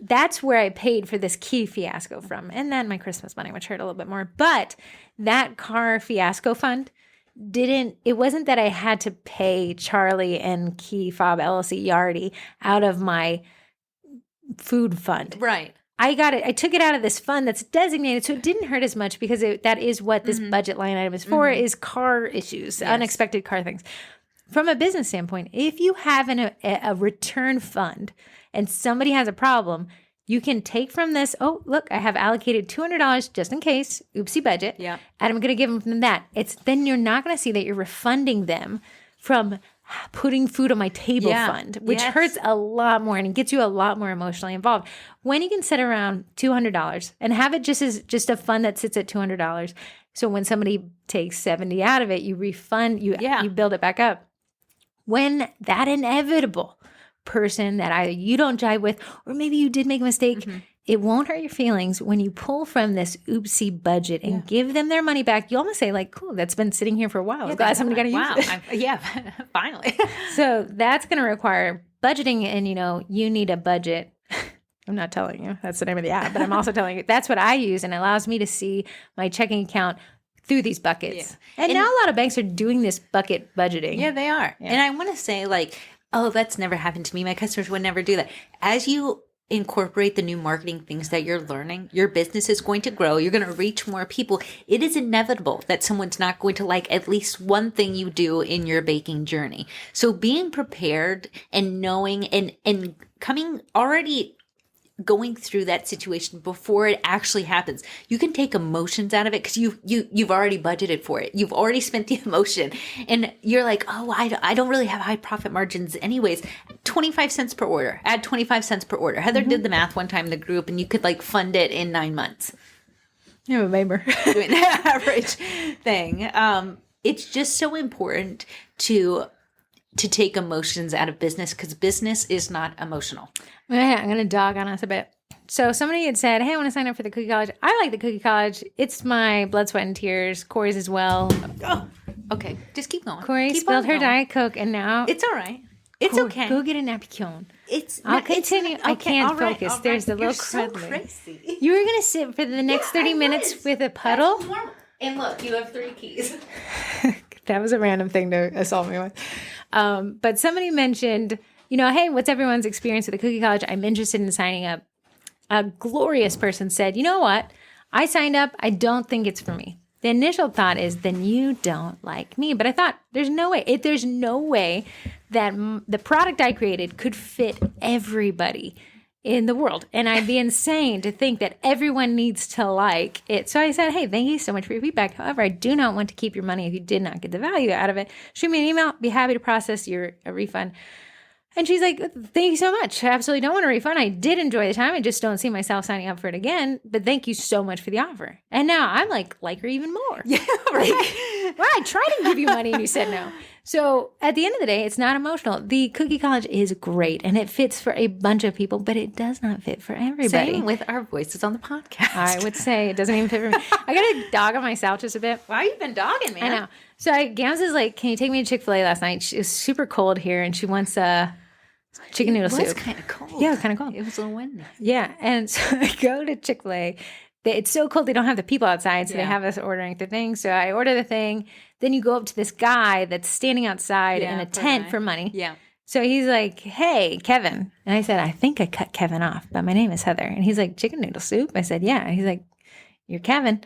that's where I paid for this key fiasco from. And then my Christmas money, which hurt a little bit more. But that car fiasco fund it wasn't that I had to pay Charlie and Key Fob LLC Yardi out of my food fund. Right. I took it out of this fund that's designated, so it didn't hurt as much because that is what this budget line item is for, is car issues, unexpected car things. From a business standpoint, if you have a return fund and somebody has a problem, you can take from this, oh, look, I have allocated $200 just in case, oopsie budget, Yeah. and I'm going to give them from that. Then you're not going to see that you're refunding them from putting food on my table fund, which hurts a lot more and it gets you a lot more emotionally involved. When you can set around $200 and have it just a fund that sits at $200. So when somebody takes 70 out of it, you refund, you build it back up. When that inevitable person that either you don't jive with or maybe you did make a mistake, it won't hurt your feelings when you pull from this oopsie budget and give them their money back. You almost say like, cool, that's been sitting here for a while. Glad somebody got to use it. Finally. So that's going to require budgeting and, you need a budget. I'm not telling you that's the name of the app, but I'm also telling you that's what I use and it allows me to see my checking account through these buckets. Yeah. And now a lot of banks are doing this bucket budgeting. Yeah, they are. Yeah. And I want to say like, oh, that's never happened to me. My customers would never do that. As you incorporate the new marketing things that you're learning, your business is going to grow. You're going to reach more people. It is inevitable that someone's not going to like at least one thing you do in your baking journey. So being prepared and knowing and coming already going through that situation before it actually happens. You can take emotions out of it because you've already budgeted for it. You've already spent the emotion and you're like, oh, I don't really have high profit margins anyways. 25 cents per order. Add 25 cents per order. Heather did the math one time in the group and you could like fund it in 9 months. Yeah, remember. Doing the average thing. It's just so important to take emotions out of business because business is not emotional. I'm going to dog on us a bit. So somebody had said, hey, I want to sign up for the Cookie College. I like the Cookie College. It's my blood, sweat, and tears. Corey's as well. Oh, okay. Just keep going. Corey spilled her Diet Coke and now... It's all right. It's Corey, okay. Go get a napkin. I'll continue. Okay, I can't focus. Right. There's the little so crud. Crazy. You were going to sit for the next 30 minutes with a puddle? And look, you have 3 keys. That was a random thing to assault me with. But somebody mentioned, hey, what's everyone's experience with the Cookie College? I'm interested in signing up. A glorious person said, you know what? I signed up. I don't think it's for me. The initial thought is, then you don't like me. But I thought, there's no way. There's no way that the product I created could fit everybody in the world. And I'd be insane to think that everyone needs to like it. So I said, hey, thank you so much for your feedback. However, I do not want to keep your money if you did not get the value out of it. Shoot me an email. Be happy to process your refund. And she's like, thank you so much. I absolutely don't want a refund. I did enjoy the time. I just don't see myself signing up for it again. But thank you so much for the offer. And now I'm like her even more. Yeah, right. Well, I tried to give you money and you said no. So at the end of the day, it's not emotional. The Cookie College is great and it fits for a bunch of people, but it does not fit for everybody. Same with our voices on the podcast. I would say it doesn't even fit for me. I got to dog on myself just a bit. Wow, you've been dogging me. I know. So Gams is like, can you take me to Chick-fil-A last night? It was super cold here and she wants chicken noodle soup. It was kind of cold. Yeah, it was kind of cold. It was a little windy. Yeah. And so I go to Chick-fil-A. It's so cold they don't have the people outside, so they have us ordering the thing. So I order the thing. Then you go up to this guy that's standing outside in a tent for money. Yeah. So he's like, hey, Kevin. And I said, I think I cut Kevin off, but my name is Heather. And he's like, chicken noodle soup? I said, yeah. And he's like, you're Kevin.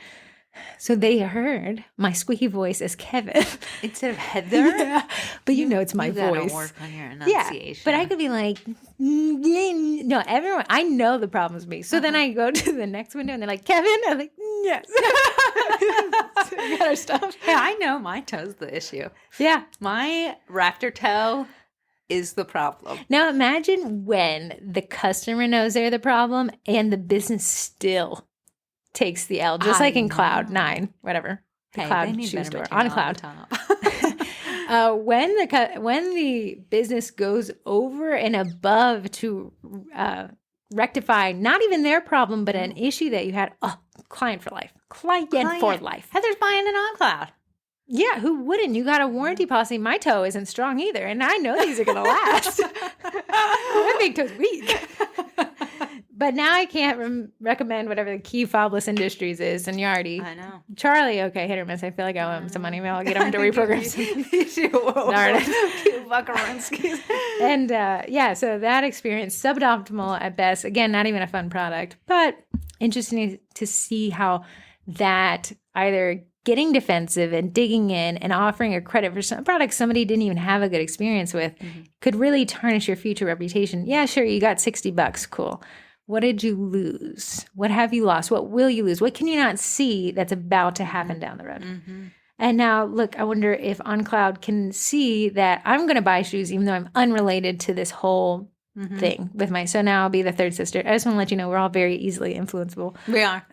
So they heard my squeaky voice as Kevin. Instead of Heather? Yeah. But it's my voice. You gotta work on your enunciation. Yeah, but I could be like, no, everyone, I know the problem's me. So then I go to the next window and they're like, Kevin? I'm like, yes. So we got our stuff. Hey, I know my toe's the issue. Yeah. My raptor toe is the problem. Now imagine when the customer knows they're the problem and the business still takes the L, just like in Cloud9, whatever. The Cloud shoe store on Cloud. When the business goes over and above to rectify not even their problem, but an issue that you had, client for life. Client for life. Heather's buying it on Cloud. Yeah, who wouldn't? You got a warranty policy. My toe isn't strong either, and I know these are going to last. My big toe's weak. But now I can't recommend whatever the key Fobless Industries is, and you already... I know. Charlie, okay, hit or miss. I feel like I owe him some money. Maybe I'll get him to reprogram some. And so that experience, suboptimal at best. Again, not even a fun product, but interesting to see how that either getting defensive and digging in and offering a credit for some product somebody didn't even have a good experience with could really tarnish your future reputation. Yeah, sure, you got $60. Cool. What did you lose? What have you lost? What will you lose? What can you not see that's about to happen down the road? And now, look, I wonder if OnCloud can see that I'm going to buy shoes, even though I'm unrelated to this whole thing with my. So now I'll be the third sister. I just want to let you know we're all very easily influenceable. We are.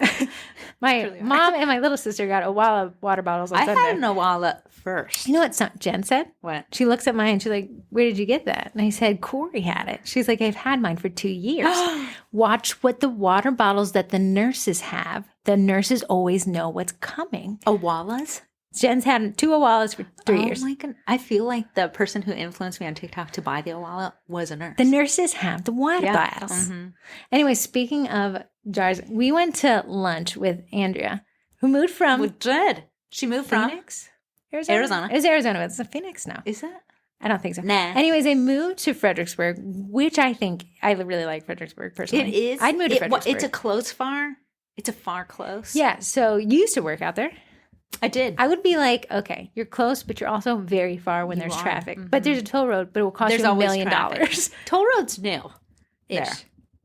My mom and my little sister got Owala water bottles on I Sunday. had an Owala first. You know what Jen said? What? She looks at mine and she's like, where did you get that? And I said, Corey had it. She's like, I've had mine for 2 years. Watch what the water bottles that the nurses have. The nurses always know what's coming. Owalas? Jen's had 2 Owalas for 3 years. Oh my God. I feel like the person who influenced me on TikTok to buy the Owala was a nurse. The nurses have the water bottles. Anyway, speaking of jars, we went to lunch with Andrea, who moved from With Jed. She moved from Phoenix, Arizona. It was Arizona, but it's Phoenix now. Is that? I don't think so. Nah. Anyways, they moved to Fredericksburg, which I think I really like Fredericksburg personally. It is. I'd move to Fredericksburg. It's a close far. It's a far close. Yeah. So you used to work out there. I did. I would be like, okay, you're close, but you're also very far when there's are. traffic. But there's a toll road, but it will cost There's you $1 always million. traffic. Toll road's new. Ish. There.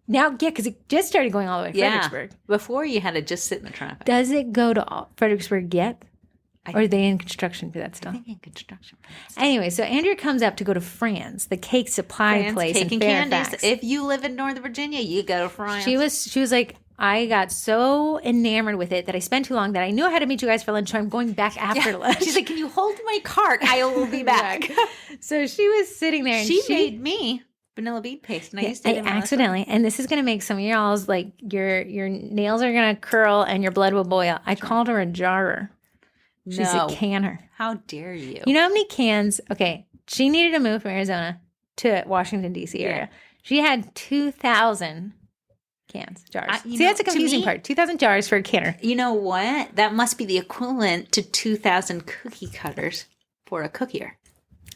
Now, yeah, because it just started going all the way to Fredericksburg. Before you had to just sit in the traffic. Does it go to Fredericksburg yet? Or are they in construction for that I still? think in construction. Anyway, so Andrea comes up to go to Fran's, the cake supply place Cake in and Fairfax. candies. If you live in Northern Virginia, you go to France. She was like, I got so enamored with it that I spent too long that I knew I had to meet you guys for lunch, so I'm going back after lunch. She's like, can you hold my cart? I will be back. So she was sitting there and She made me vanilla bean paste, and I used it in my accidentally, and this is going to make some of y'all's, like, your nails are going to curl and your blood will boil. I called her a jarrer. She's a canner. How dare you? You know how many cans? Okay, she needed to move from Arizona to Washington, D.C. area. She had 2,000 cans, jars. See, that's a confusing part. 2,000 jars for a canner. You know what? That must be the equivalent to 2,000 cookie cutters for a cookier.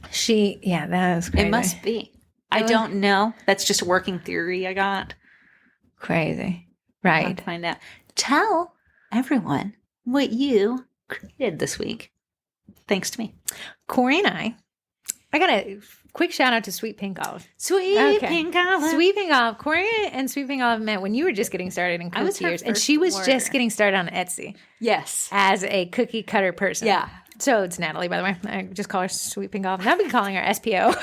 That is crazy. It must be. I don't know. That's just a working theory I got. Crazy. Right. I'll find out. Tell everyone what you created this week. Thanks to me. Corey and I got a quick shout out to Sweet Pink Olive. Sweet Pink Olive. Sweet Pink Olive. Corey and Sweet Pink Olive met when you were just getting started in cookie years. And she was just getting started on Etsy. Yes. As a cookie cutter person. Yeah. So it's Natalie, by the way. I just call her Sweet Pink Olive. Now I've been calling her SPO.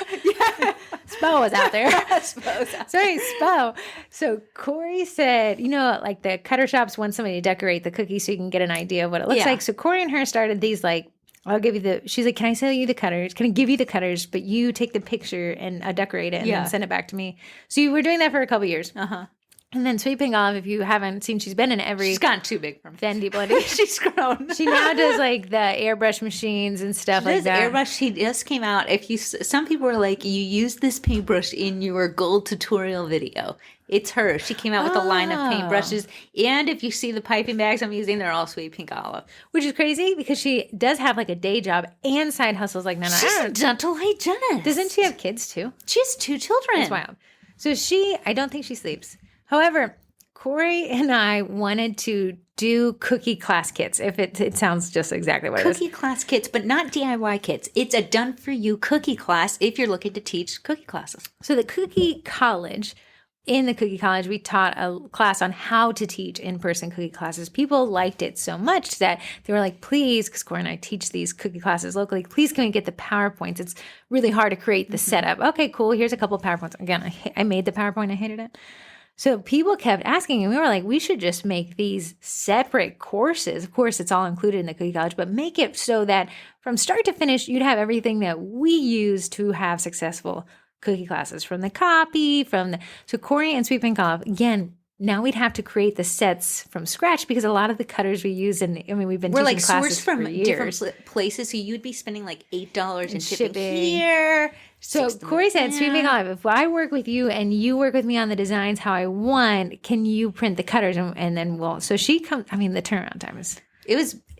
Spo was out there. Sorry, Spo. So Corey said, like the cutter shops want somebody to decorate the cookie so you can get an idea of what it looks like. So Corey and her started these, like, I'll give you she's like, can I sell you the cutters? Can I give you the cutters? But you take the picture and decorate it and then send it back to me. So you were doing that for a couple years. Uh-huh. And then Sweet Pink Olive, if you haven't seen, she's been in every. She's gotten too big for me. Fendi bloody. She's grown. She now does like the airbrush machines and stuff like that. Airbrush. She just came out. Some people were like, you used this paintbrush in your gold tutorial video. It's her. She came out with a line of paintbrushes. And if you see the piping bags I'm using, they're all Sweet Pink Olive. Which is crazy because she does have like a day job and side hustles like Nana. She's a dental hygienist. Doesn't she have kids too? She has 2 children. That's wild. So I don't think she sleeps. However, Corey and I wanted to do cookie class kits. If it sounds just exactly what it is. Cookie class kits, but not DIY kits. It's a done-for-you cookie class if you're looking to teach cookie classes. So in the cookie college, we taught a class on how to teach in-person cookie classes. People liked it so much that they were like, please, because Corey and I teach these cookie classes locally, please can we get the PowerPoints? It's really hard to create the setup. Okay, cool. Here's a couple of PowerPoints. Again, I made the PowerPoint. I hated it. So people kept asking, and we were like, we should just make these separate courses. Of course, it's all included in the Cookie College, but make it so that from start to finish, you'd have everything that we use to have successful cookie classes, from the copy, so Corey and Sweet Pink Olive, again, now we'd have to create the sets from scratch because a lot of the cutters we use, we've been teaching classes for years. Different places, so you'd be spending like $8 in shipping here. So Corey said, Sweet Pink Olive, if I work with you and you work with me on the designs how I want, can you print the cutters and then so she comes, the turnaround time is. It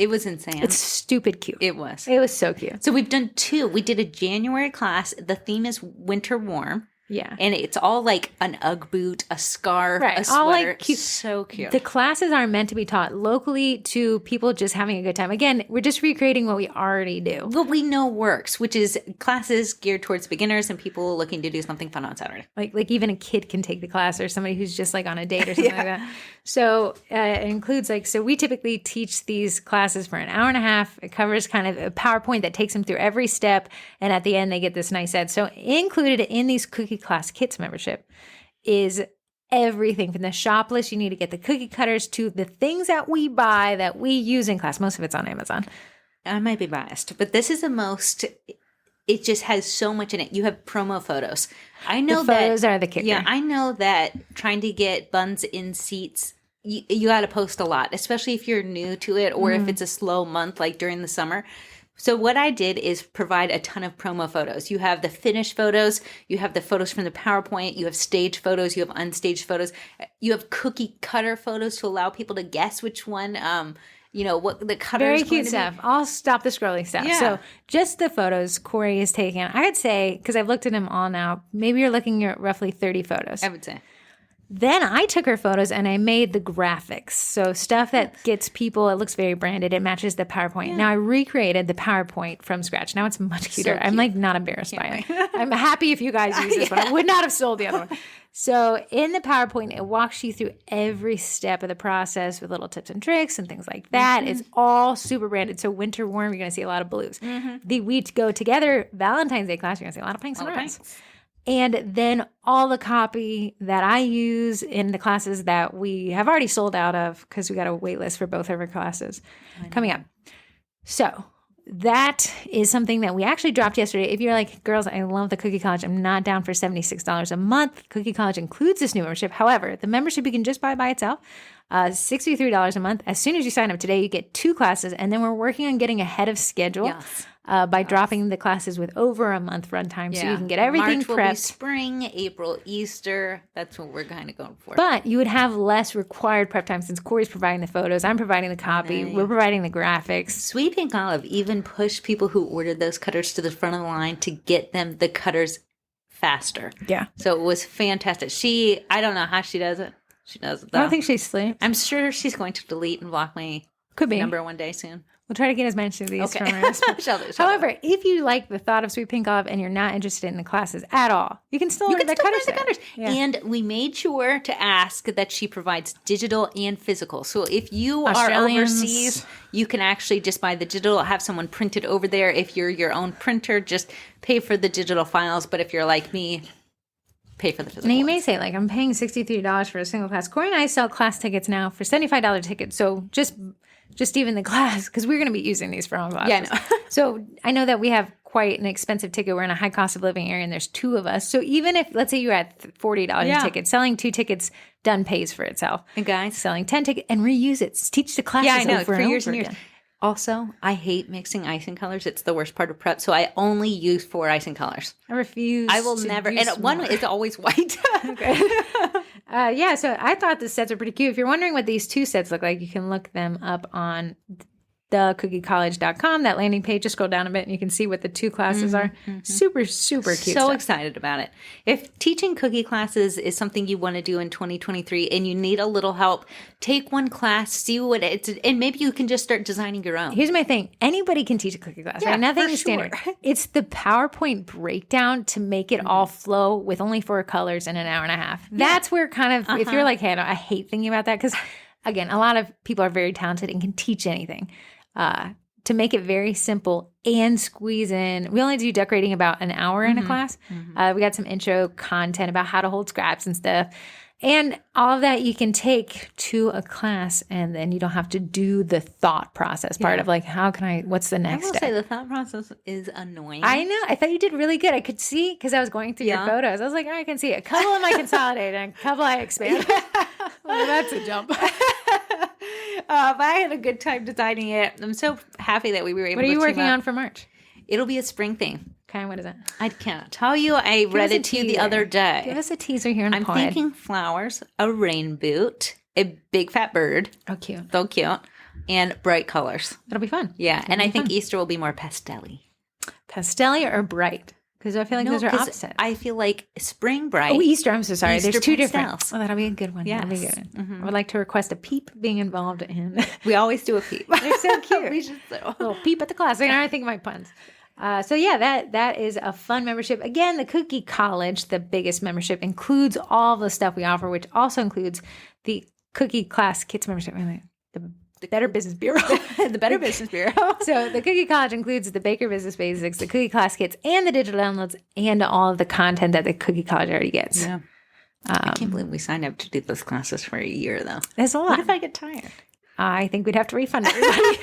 was insane. It's stupid cute. It was. It was so cute. So we've done 2. We did a January class. The theme is winter warm. Yeah. And it's all like an Ugg boot, a scarf, Right. a sweater. All like cute. So cute. The classes are meant to be taught locally to people just having a good time. Again, we're just recreating what we already do. What we know works, which is classes geared towards beginners and people looking to do something fun on Saturday. Like even a kid can take the class, or somebody who's just like on a date or something like that. So it includes so we typically teach these classes for an hour and a half. It covers kind of a PowerPoint that takes them through every step. And at the end, they get this nice ad. So included in these Cookie Class Kits membership is everything from the shop list. You need to get the cookie cutters to the things that we buy that we use in class. Most of it's on Amazon. I might be biased, but this is the most... It just has so much in it. You have promo photos. I know The photos are the kicker. Yeah, I know that trying to get buns in seats, you got to post a lot, especially if you're new to it or if it's a slow month like during the summer. So what I did is provide a ton of promo photos. You have the finished photos, you have the photos from the PowerPoint, you have stage photos, you have unstaged photos, you have cookie cutter photos to allow people to guess which one what the cutter Very is going cute to stuff. I'll stop the scrolling stuff. Yeah. So just the photos Corey has taken, I would say, because I've looked at them all now, maybe you're looking at roughly 30 photos. be. I would say. Then I took her photos and I made the graphics. So stuff that gets people, it looks very branded. It matches the PowerPoint. Now I recreated the PowerPoint from scratch. Now it's much cuter. I'm like not embarrassed by it. I'm happy if you guys use this, but I would not have sold the other one. So in the PowerPoint, it walks you through every step of the process with little tips and tricks and things like that. It's all super branded. So winter warm, you're going to see a lot of blues. The We Go Together Valentine's Day class, you're going to see a lot of pinks and reds. And then all the copy that I use in the classes that we have already sold out of because we got a wait list for both of our classes coming up. So that is something that we actually dropped yesterday. If you're like, girls, I love the Cookie College. I'm not down for $76 a month. Cookie College includes this new membership. However, the membership you can just buy by itself, $63 a month. As soon as you sign up today, you get 2 classes. And then we're working on getting ahead of schedule. Yes. By dropping the classes with over a month runtime, so you can get everything March will prepped. be spring, April, Easter. That's what we're kind of going for. But you would have less required prep time since Corey's providing the photos, I'm providing the copy, we're providing the graphics. Sweet Pink Olive even pushed people who ordered those cutters to the front of the line to get them the cutters faster. Yeah. So it was fantastic. I don't know how she does it. She does it though. I don't think she sleeps. I'm sure she's going to delete and block my Could be. number one day soon. We'll try to get as many of these from her. Shall do. However, if you like the thought of Sweet Pink Olive and you're not interested in the classes at all, you can still order the cutters. Yeah. And we made sure to ask that she provides digital and physical. So if you are Australians. overseas, you can actually just buy the digital, have someone print it over there. If you're your own printer, just pay for the digital files. But if you're like me, pay for the physical. Now you may say, like, I'm paying $63 for a single class. Corey and I sell class tickets now for $75 tickets. So just even the class, because we're going to be using these for all classes. Yeah, I know. So I know that we have quite an expensive ticket. We're in a high cost of living area and there's 2 of us. So even if, let's say you're at $40 a ticket, selling 2 tickets done pays for itself. And guys, Selling 10 tickets and reuse it. Teach the classes yeah, I know, over for and years over and years. again. Also, I hate mixing icing colors. It's the worst part of prep. So I only use 4 icing colors. I refuse. I will to never. use And one more. is always white. Okay. So I thought the sets are pretty cute. If you're wondering what these 2 sets look like, you can look them up on thecookiecollege.com, that landing page. Just scroll down a bit and you can see what the 2 classes are. Super, super cute So stuff. excited about it. If teaching cookie classes is something you want to do in 2023 and you need a little help, take one class, see what it's, and maybe you can just start designing your own. Here's my thing. Anybody can teach a cookie class, Yeah, right? Nothing for is standard. sure. It's the PowerPoint breakdown to make it all flow with only 4 colors in an hour and a half. That's where kind of, if you're like, hey, I hate thinking about that, because again, a lot of people are very talented and can teach anything. To make it very simple and squeeze in, we only do decorating about an hour in a class. We got some intro content about how to hold scraps and stuff. And all of that you can take to a class, and then you don't have to do the thought process part of like, what's the I next will step? say the thought process is annoying. I know. I thought you did really good. I could see because I was going through your photos. I was like, I can see a couple of them I consolidate and a couple I expand. Well, that's a jump. But I had a good time designing it. I'm so happy that we were able to What are you team working up. on for March? It'll be a spring thing. Okay, what is it? I cannot tell you. I read us a it to you the teaser. other day. Give us a teaser here in the I'm pod. thinking flowers, a rain boot, a big fat bird, Oh, cute. so cute, and bright colors. That'll be fun. Yeah, and I think Easter will be more pastel-y. Pastel or bright? Because I feel like No, those are 'cause opposite. I feel like Spring Bright. Oh, Easter. I'm so sorry. Easter There's two pastels. different. Oh, that'll be a good one. That'll be a Yes. good one. I would like to request a peep being involved in. We always do a peep. They're so cute. We should so. Little peep at the class. I never think of my puns. So yeah, that is a fun membership. Again, the Cookie College, the biggest membership, includes all the stuff we offer, which also includes the Cookie Class Kits membership. The Better Business Bureau. The Better Business Bureau. So the Cookie College includes the Baker Business Basics, the Cookie Class Kits, and the digital downloads, and all of the content that the Cookie College already gets. Yeah. I can't believe we signed up to do those classes for a year, though. That's a lot. What if I get tired? I think we'd have to refund everybody.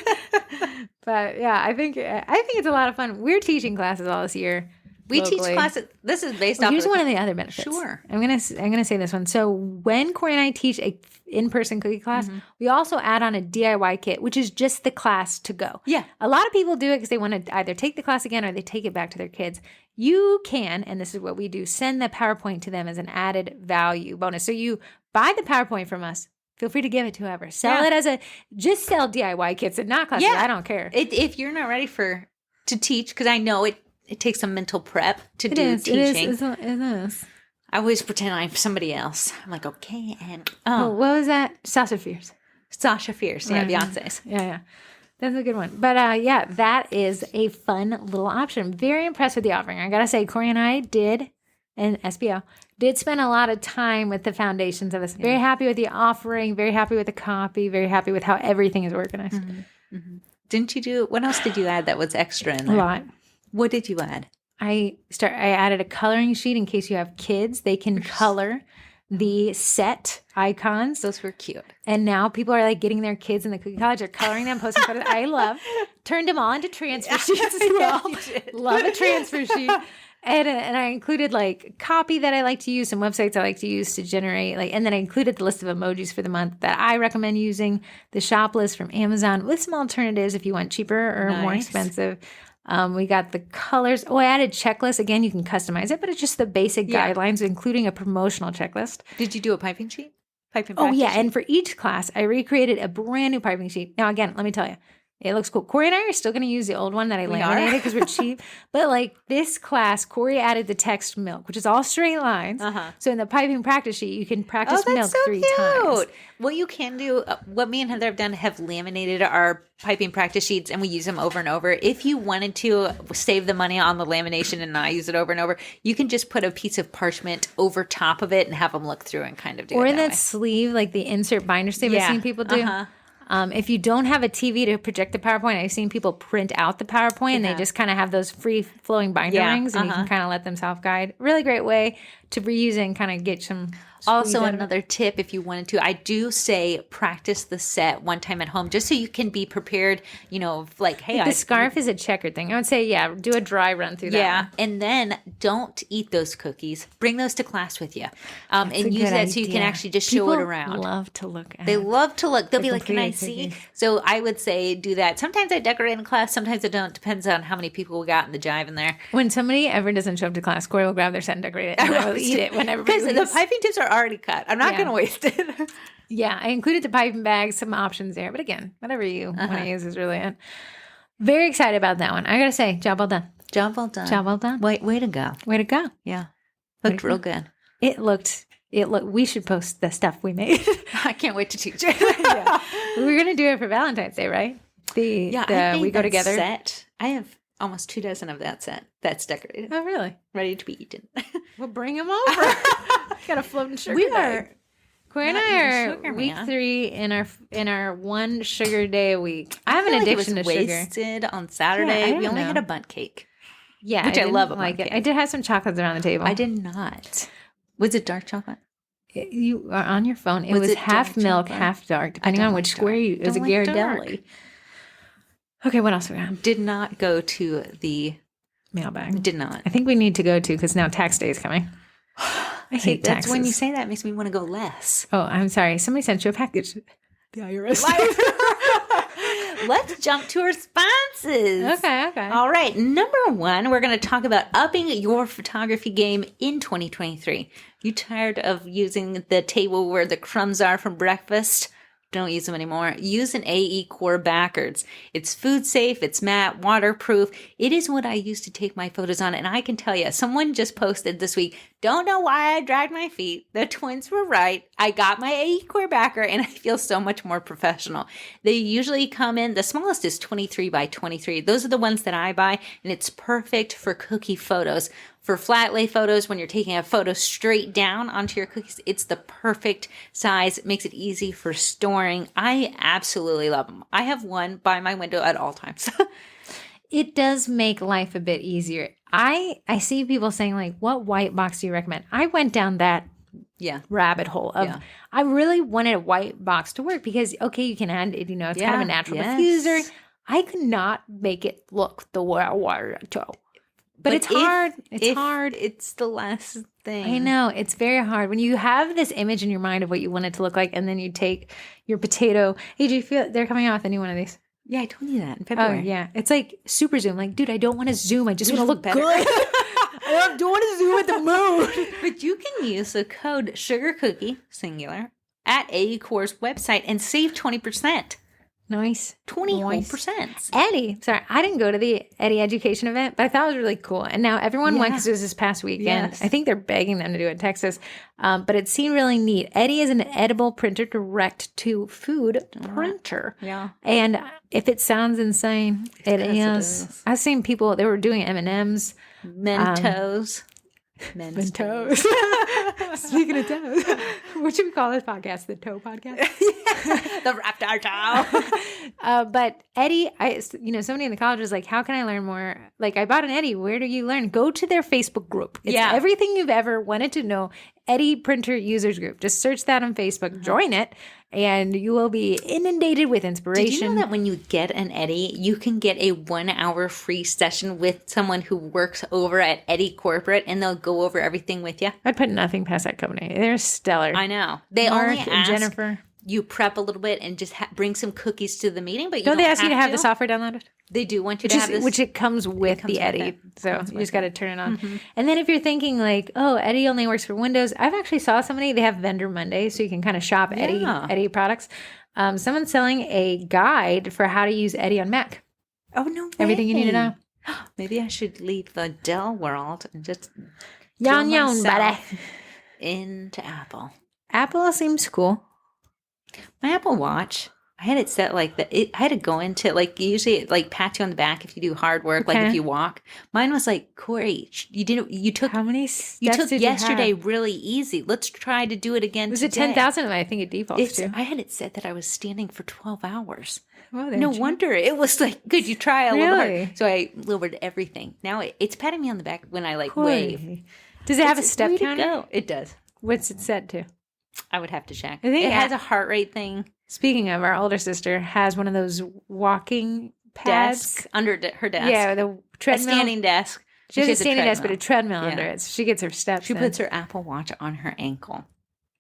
But yeah, I think it's a lot of fun. We're teaching classes all this year. We teach locally. classes. This is based off. Here's of one of the other benefits. Sure. I'm gonna say this one. So when Corey and I teach a in-person cookie class, we also add on a DIY kit, which is just the class to go. Yeah. A lot of people do it because they want to either take the class again or they take it back to their kids. You can, and this is what we do, send the PowerPoint to them as an added value bonus. So you buy the PowerPoint from us. Feel free to give it to whoever. Sell it just sell DIY kits and not classes. Yeah. I don't care. If you're not ready to teach, because I know it takes some mental prep to do teaching. It is. I always pretend I'm somebody else. I'm like, okay, and Oh, what was that? Sasha Fierce. Sasha Fierce, yeah, Beyonce's. Yeah. That's a good one. But yeah, that is a fun little option. Very impressed with the offering. I got to say, Corey and I and SBO did spend a lot of time with the foundations of this. Very happy with the offering, very happy with the copy, very happy with how everything is organized. Didn't you do, what else did you add that was extra in A there? lot. What did you add? I added a coloring sheet in case you have kids. They can color the set icons. Those were cute. And now people are like getting their kids in the Cookie College. They're coloring them, posting photos. I love. Turned them all into transfer sheets as well. Love a transfer sheet. And I included like copy that I like to use, some websites I like to use to generate and then I included the list of emojis for the month that I recommend using, the shop list from Amazon with some alternatives if you want cheaper or more expensive. We got the colors. Oh, I added checklists. Again, you can customize it, but it's just the basic guidelines, including a promotional checklist. Did you do a piping sheet? Oh, yeah. And for each class, I recreated a brand new piping sheet. Now, again, let me tell you, it looks cool. Corey and I are still going to use the old one that I laminated because we're cheap. But like this class, Corey added the text milk, which is all straight lines. So in the piping practice sheet, you can practice milk 3 times. What you can do, what me and Heather have done, have laminated our piping practice sheets and we use them over and over. If you wanted to save the money on the lamination and not use it over and over, you can just put a piece of parchment over top of it and have them look through and kind of do it. Or in that that way. sleeve, like the insert binder sleeve I've seen people do. If you don't have a TV to project the PowerPoint, I've seen people print out the PowerPoint and they just kind of have those free flowing binder rings and you can kind of let them self-guide. Really great way to reuse it and kind of get some. Also, another tip, if you wanted to, I do say practice the set one time at home just so you can be prepared, like, hey, the scarf is a checkered thing. I would say, do a dry run through that. Yeah. And then don't eat those cookies. Bring those to class with you. And use that so you can actually just show it around. Love to look at. They love to look. They'll be like, can I completed see? So I would say do that. Sometimes I decorate in class. Sometimes I don't. Depends on how many people we got in the jive in there. When somebody ever doesn't show up to class, Corey will grab their set and decorate it. And I will eat it whenever. Because the piping tips are already cut. I'm not going to waste it. Yeah, I included the piping bag, some options there. But again, whatever you want to use is really it. Very excited about that one. I got to say, job well done. Job well done. Job well done. Way to go. Way to go. Yeah. Looked real good. It looked, we should post the stuff we made. I can't wait to teach it. We're going to do it for Valentine's Day, right? We go together. Set. I have almost 2 dozen of that set that's decorated. Oh, really? Ready to be eaten. We'll bring them over. Got a floating sugar day. Corey and I are week 3 in our one sugar day a week. I have an addiction to sugar. Wasted on Saturday. We only had a bundt cake. Yeah, which I love a bundt cake. cake. I did have some chocolates around the table. I did not. Was it dark chocolate? You are on your phone. It was half milk, half dark, depending on which square you. It was a Ghirardelli. Okay, what else we got? Did not go to the mailbag. Did not. I think we need to go to because now tax day is coming. I hate taxes. When you say that, it makes me want to go less. Oh, I'm sorry. Somebody sent you a package. The IRS. Let's jump to our sponsors. Okay. All right. Number 1, we're going to talk about upping your photography game in 2023. You tired of using the table where the crumbs are from breakfast? don't use them anymore. Use an AE Core backers. It's food safe, it's matte, waterproof. It is what I use to take my photos on. And I can tell you, someone just posted this week, don't know why I dragged my feet. The twins were right. I got my AE Core backer and I feel so much more professional. They usually come in, the smallest is 23 by 23. Those are the ones that I buy, and it's perfect for cookie photos. For flat lay photos, when you're taking a photo straight down onto your cookies, it's the perfect size. It makes it easy for storing. I absolutely love them. I have one by my window at all times. It does make life a bit easier. I see people saying like, what white box do you recommend? I went down that rabbit hole of I really wanted a white box to work because, okay, you can add it, it's kind of a natural diffuser. I could not make it look the way I wanted it to. But it's hard. It's hard. It's the last thing. I know. It's very hard. When you have this image in your mind of what you want it to look like, and then you take your potato. Hey, do you feel they're coming out with a new one of these? Yeah, I told you that in February. Oh, yeah. It's like super zoom. Like, dude, I don't want to zoom. I just want to look better. I don't want to zoom at the moon. But you can use the code SugarCookie, singular, at AECore's website and save 20%. Nice. 20%. Eddie. Sorry, I didn't go to the Eddie education event, but I thought it was really cool. And now everyone went because it was this past weekend. Yes. I think they're begging them to do it in Texas. But it seemed really neat. Eddie is an edible printer direct to food printer. Yeah. And if it sounds insane, it is. I've seen people, they were doing M&Ms. Mentos. Mentos. Speaking of toes, what should we call this podcast? The Toe Podcast? The Raptor Toe. But Eddie, somebody in the college was like, how can I learn more? Like, I bought an Eddie. Where do you learn? Go to their Facebook group. It's everything you've ever wanted to know. Eddie Printer Users Group. Just search that on Facebook, join it, and you will be inundated with inspiration. Did you know that when you get an Eddie, you can get a 1 hour free session with someone who works over at Eddie Corporate, and they'll go over everything with you? I'd put nothing past that company. They're stellar. I know. They Mark only and ask Jennifer. You prep a little bit and just bring some cookies to the meeting, but don't they ask you to have the software downloaded? They do want you to have this. Which it comes with the Eddie. So you just got to turn it on. Mm-hmm. And then if you're thinking like, oh, Eddie only works for Windows. I've actually saw somebody, they have Vendor Monday, so you can kind of shop Eddie products. Someone's selling a guide for how to use Eddie on Mac. Oh, no way. Everything you need to know. Maybe I should leave the Dell world and just yon, buddy. Into Apple. Apple seems cool. My Apple Watch, I had it set like that. I had to go into usually it pats you on the back if you do hard work, like if you walk. Mine was like, Corey, you took how many steps you took did yesterday you have? Really easy. Let's try to do it again. Was today. it 10,000? I think it defaults to. I had it set that I was standing for 12 hours. Oh, no wonder it was like, good. You try a little Really? hard. So I lowered everything. Now it's patting me on the back when I wave. Does it have a step counter? Go. It does. What's it set to? I would have to check. I think it has a heart rate thing. Speaking of, our older sister has one of those walking pads desk under her desk. Yeah, the treadmill. A standing desk. She has a standing desk, but a treadmill under it. So she gets her steps. She puts her Apple Watch on her ankle.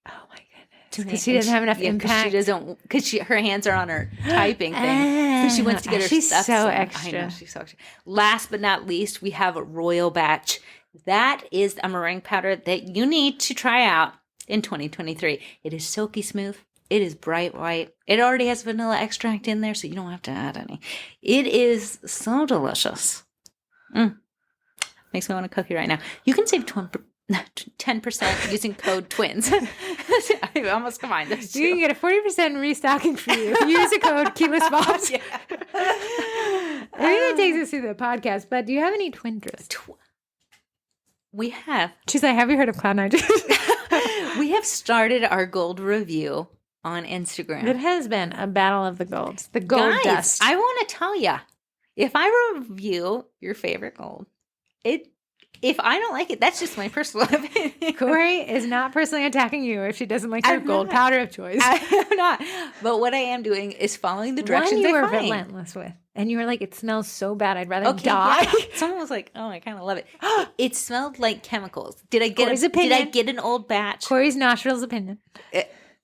Oh my goodness! Because she doesn't have enough impact. She doesn't. Because her hands are on her typing thing, so she wants to get her she's stuff. So extra. I know, she's so extra. Last but not least, we have Royal Batch. That is a meringue powder that you need to try out in 2023. It is silky smooth. It is bright white. It already has vanilla extract in there, so you don't have to add any. It is so delicious. Makes me want a cookie right now. You can save 10% using code TWINS. I almost combined those two. You can get a 40% restocking for you. Use the code Keyless Boss. Yeah. I think that takes us through the podcast, but do you have any Twinterest? We have. She's like, have you heard of Cloud9? We have started our gold review on Instagram. It has been a battle of the golds. The gold dust. I want to tell you, if I review your favorite gold, if I don't like it, that's just my personal opinion. Corey is not personally attacking you if she doesn't like her gold powder of choice. I'm not. But what I am doing is following the directions you were I find. relentless with. And you were like, it smells so bad. I'd rather die. Yeah. Someone was like, oh, I kind of love it. It smelled like chemicals. Did I get an old batch? Corey's nostrils opinion.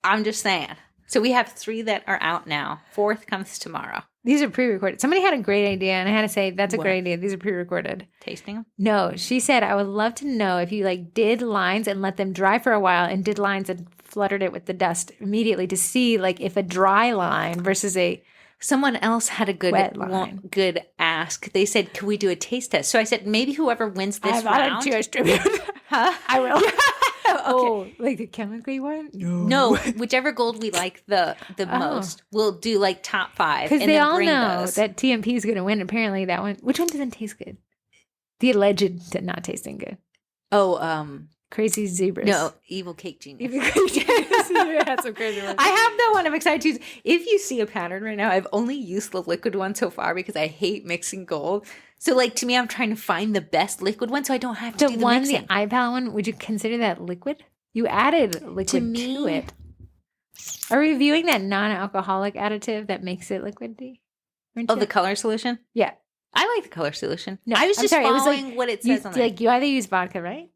I'm just saying. So we have 3 that are out now. 4th comes tomorrow. These are pre-recorded. Somebody had a great idea, and I had to say, that's a What? great idea. These are pre-recorded. Tasting them? No, she said, I would love to know if you like did lines and let them dry for a while and did lines and fluttered it with the dust immediately to see like if a dry line versus a Someone else had a good Wet line. good ask. They said, "Can we do a taste test?" So I said, maybe whoever wins this round, tribute. huh? I will. Okay. Oh, like the chemically one? No, whichever gold we like the most, we'll do like top 5. Because and they then all bring know those. that TMP is going to win. Apparently, that one. Which one doesn't taste good? The alleged to not tasting good. Oh, Crazy zebras. no, evil cake genius. You had some crazy ones. I have the one I'm excited to use. If you see a pattern right now, I've only used the liquid one so far because I hate mixing gold. So, like, to me, I'm trying to find the best liquid one so I don't have to The do the one, mixing. the iPal one, would you consider that liquid? You added liquid to, me- it. Are we reviewing that non-alcoholic additive that makes it liquidy? Oh, the color solution? Yeah. I like the color solution. No, I was I'm just sorry, it was like following what it You, says on there. like you either use vodka, right?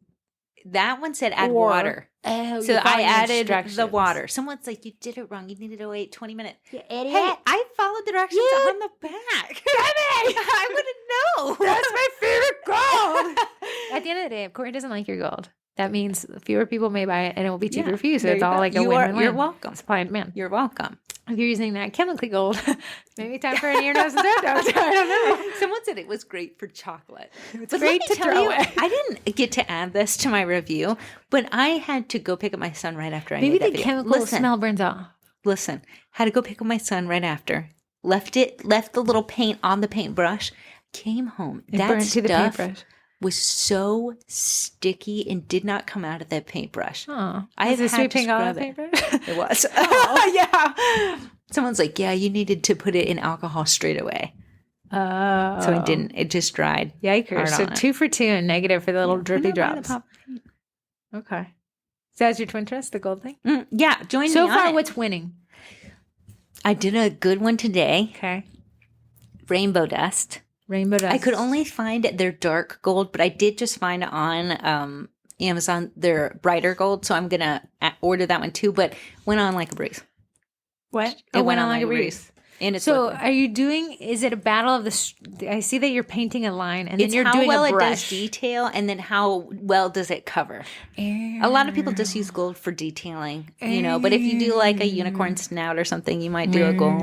That one said add Or- water. Oh, So I added the instructions. water. Someone's like, you did it wrong. You needed to wait 20 minutes. You Hey, idiot. I followed directions You on the back. I wouldn't know. That's my favorite gold. At the end of the day, if Corey doesn't like your gold, that means fewer people may buy it and it will be cheaper Yeah, for you. So there it's you all go. like a You win are- win-win. you're welcome. Supply and demand. You're welcome. If you're using that chemically gold, maybe time for an ear, nose, and throat doctor. I don't know. Someone said it was great for chocolate. It's But great let to me tell throw you, away. I didn't get to add this to my review, but I had to go pick up my son right after I Maybe made that the video. chemical smell burns off. Listen, had to go pick up my son right after. Left the little paint on the paintbrush. Came home. It That burnt to the stuff paintbrush. was so sticky and did not come out of that paintbrush. Oh, I is have it had sweet to pink olive scrub it. paper? It was. Oh. yeah. Someone's like, yeah, you needed to put it in alcohol straight away. Oh, So I didn't. It just dried. Yikers! hard So on it. 2 for 2 and negative for the little drippy drops. Okay. Okay, so that's your twin trust, the gold thing. Yeah, join So me on far, it. what's winning? I did a good one today. Okay, Rainbow dust. rainbow dust. I could only find their dark gold, but I did just find on Amazon their brighter gold. So I'm going to order that one too, but went on like a breeze. what? It went on like a breeze. And it's So liquid. are you doing? Is it a battle of the? I see that you're painting a line, and It's then you're how doing well a it does brush. detail and then how well does it cover. A lot of people just use gold for detailing, but if you do like a unicorn snout or something, you might do a gold.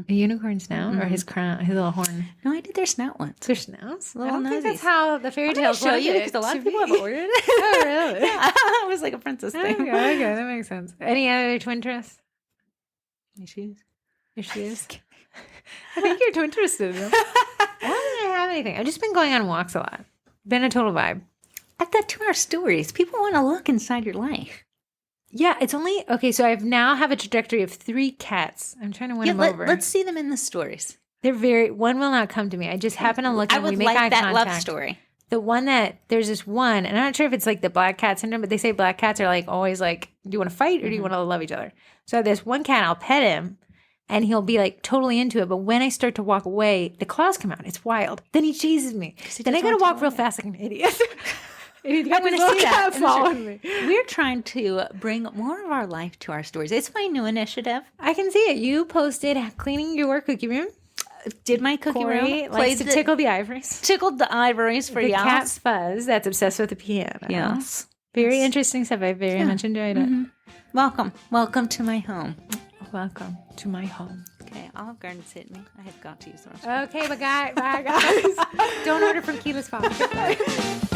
A unicorn snout or his crown, his little horn. No, I did their snout once. Their snouts. I Little don't think that's nosies. how the fairy I'm gonna tales show work you it because a lot to of people be. have ordered it. Oh, really? Yeah, it was like a princess Okay, thing. okay, that makes sense. Any other twin trusts? My shoes. Your shoes? I think you're twin trusted. Why don't I have anything? I've just been going on walks a lot. Been a total vibe. I've got 2 hour stories. People want to look inside your life. Yeah, it's only okay. So I now have a trajectory of 3 cats. I'm trying to win them over. Let's see them in the stories. They're one will not come to me. I just happen to look I and we would make eye like that contact. love story. The one that there's this one, and I'm not sure if it's like the black cat syndrome, but they say black cats are like always like, do you want to fight or do you want to love each other? So there's one cat, I'll pet him and he'll be like totally into it. But when I start to walk away, the claws come out. It's wild. Then he chases me. Then I just got to wants to walk real love it. fast like an idiot. You got I'm gonna this little see that cat in the following me. We're trying to bring more of our life to our stories. It's my new initiative. I can see it. You posted cleaning your cookie room. Did my cookie Corey room. likes to the- tickle the ivories. tickled the ivories for The y'all. cat's fuzz that's obsessed with the piano. Yes. Very interesting stuff. I very much enjoyed it. Welcome to my home. Welcome to my home. Okay, Olive Garden's hit me. I have got to use the restroom. Okay, bye guys. Don't order from Keyless Pop.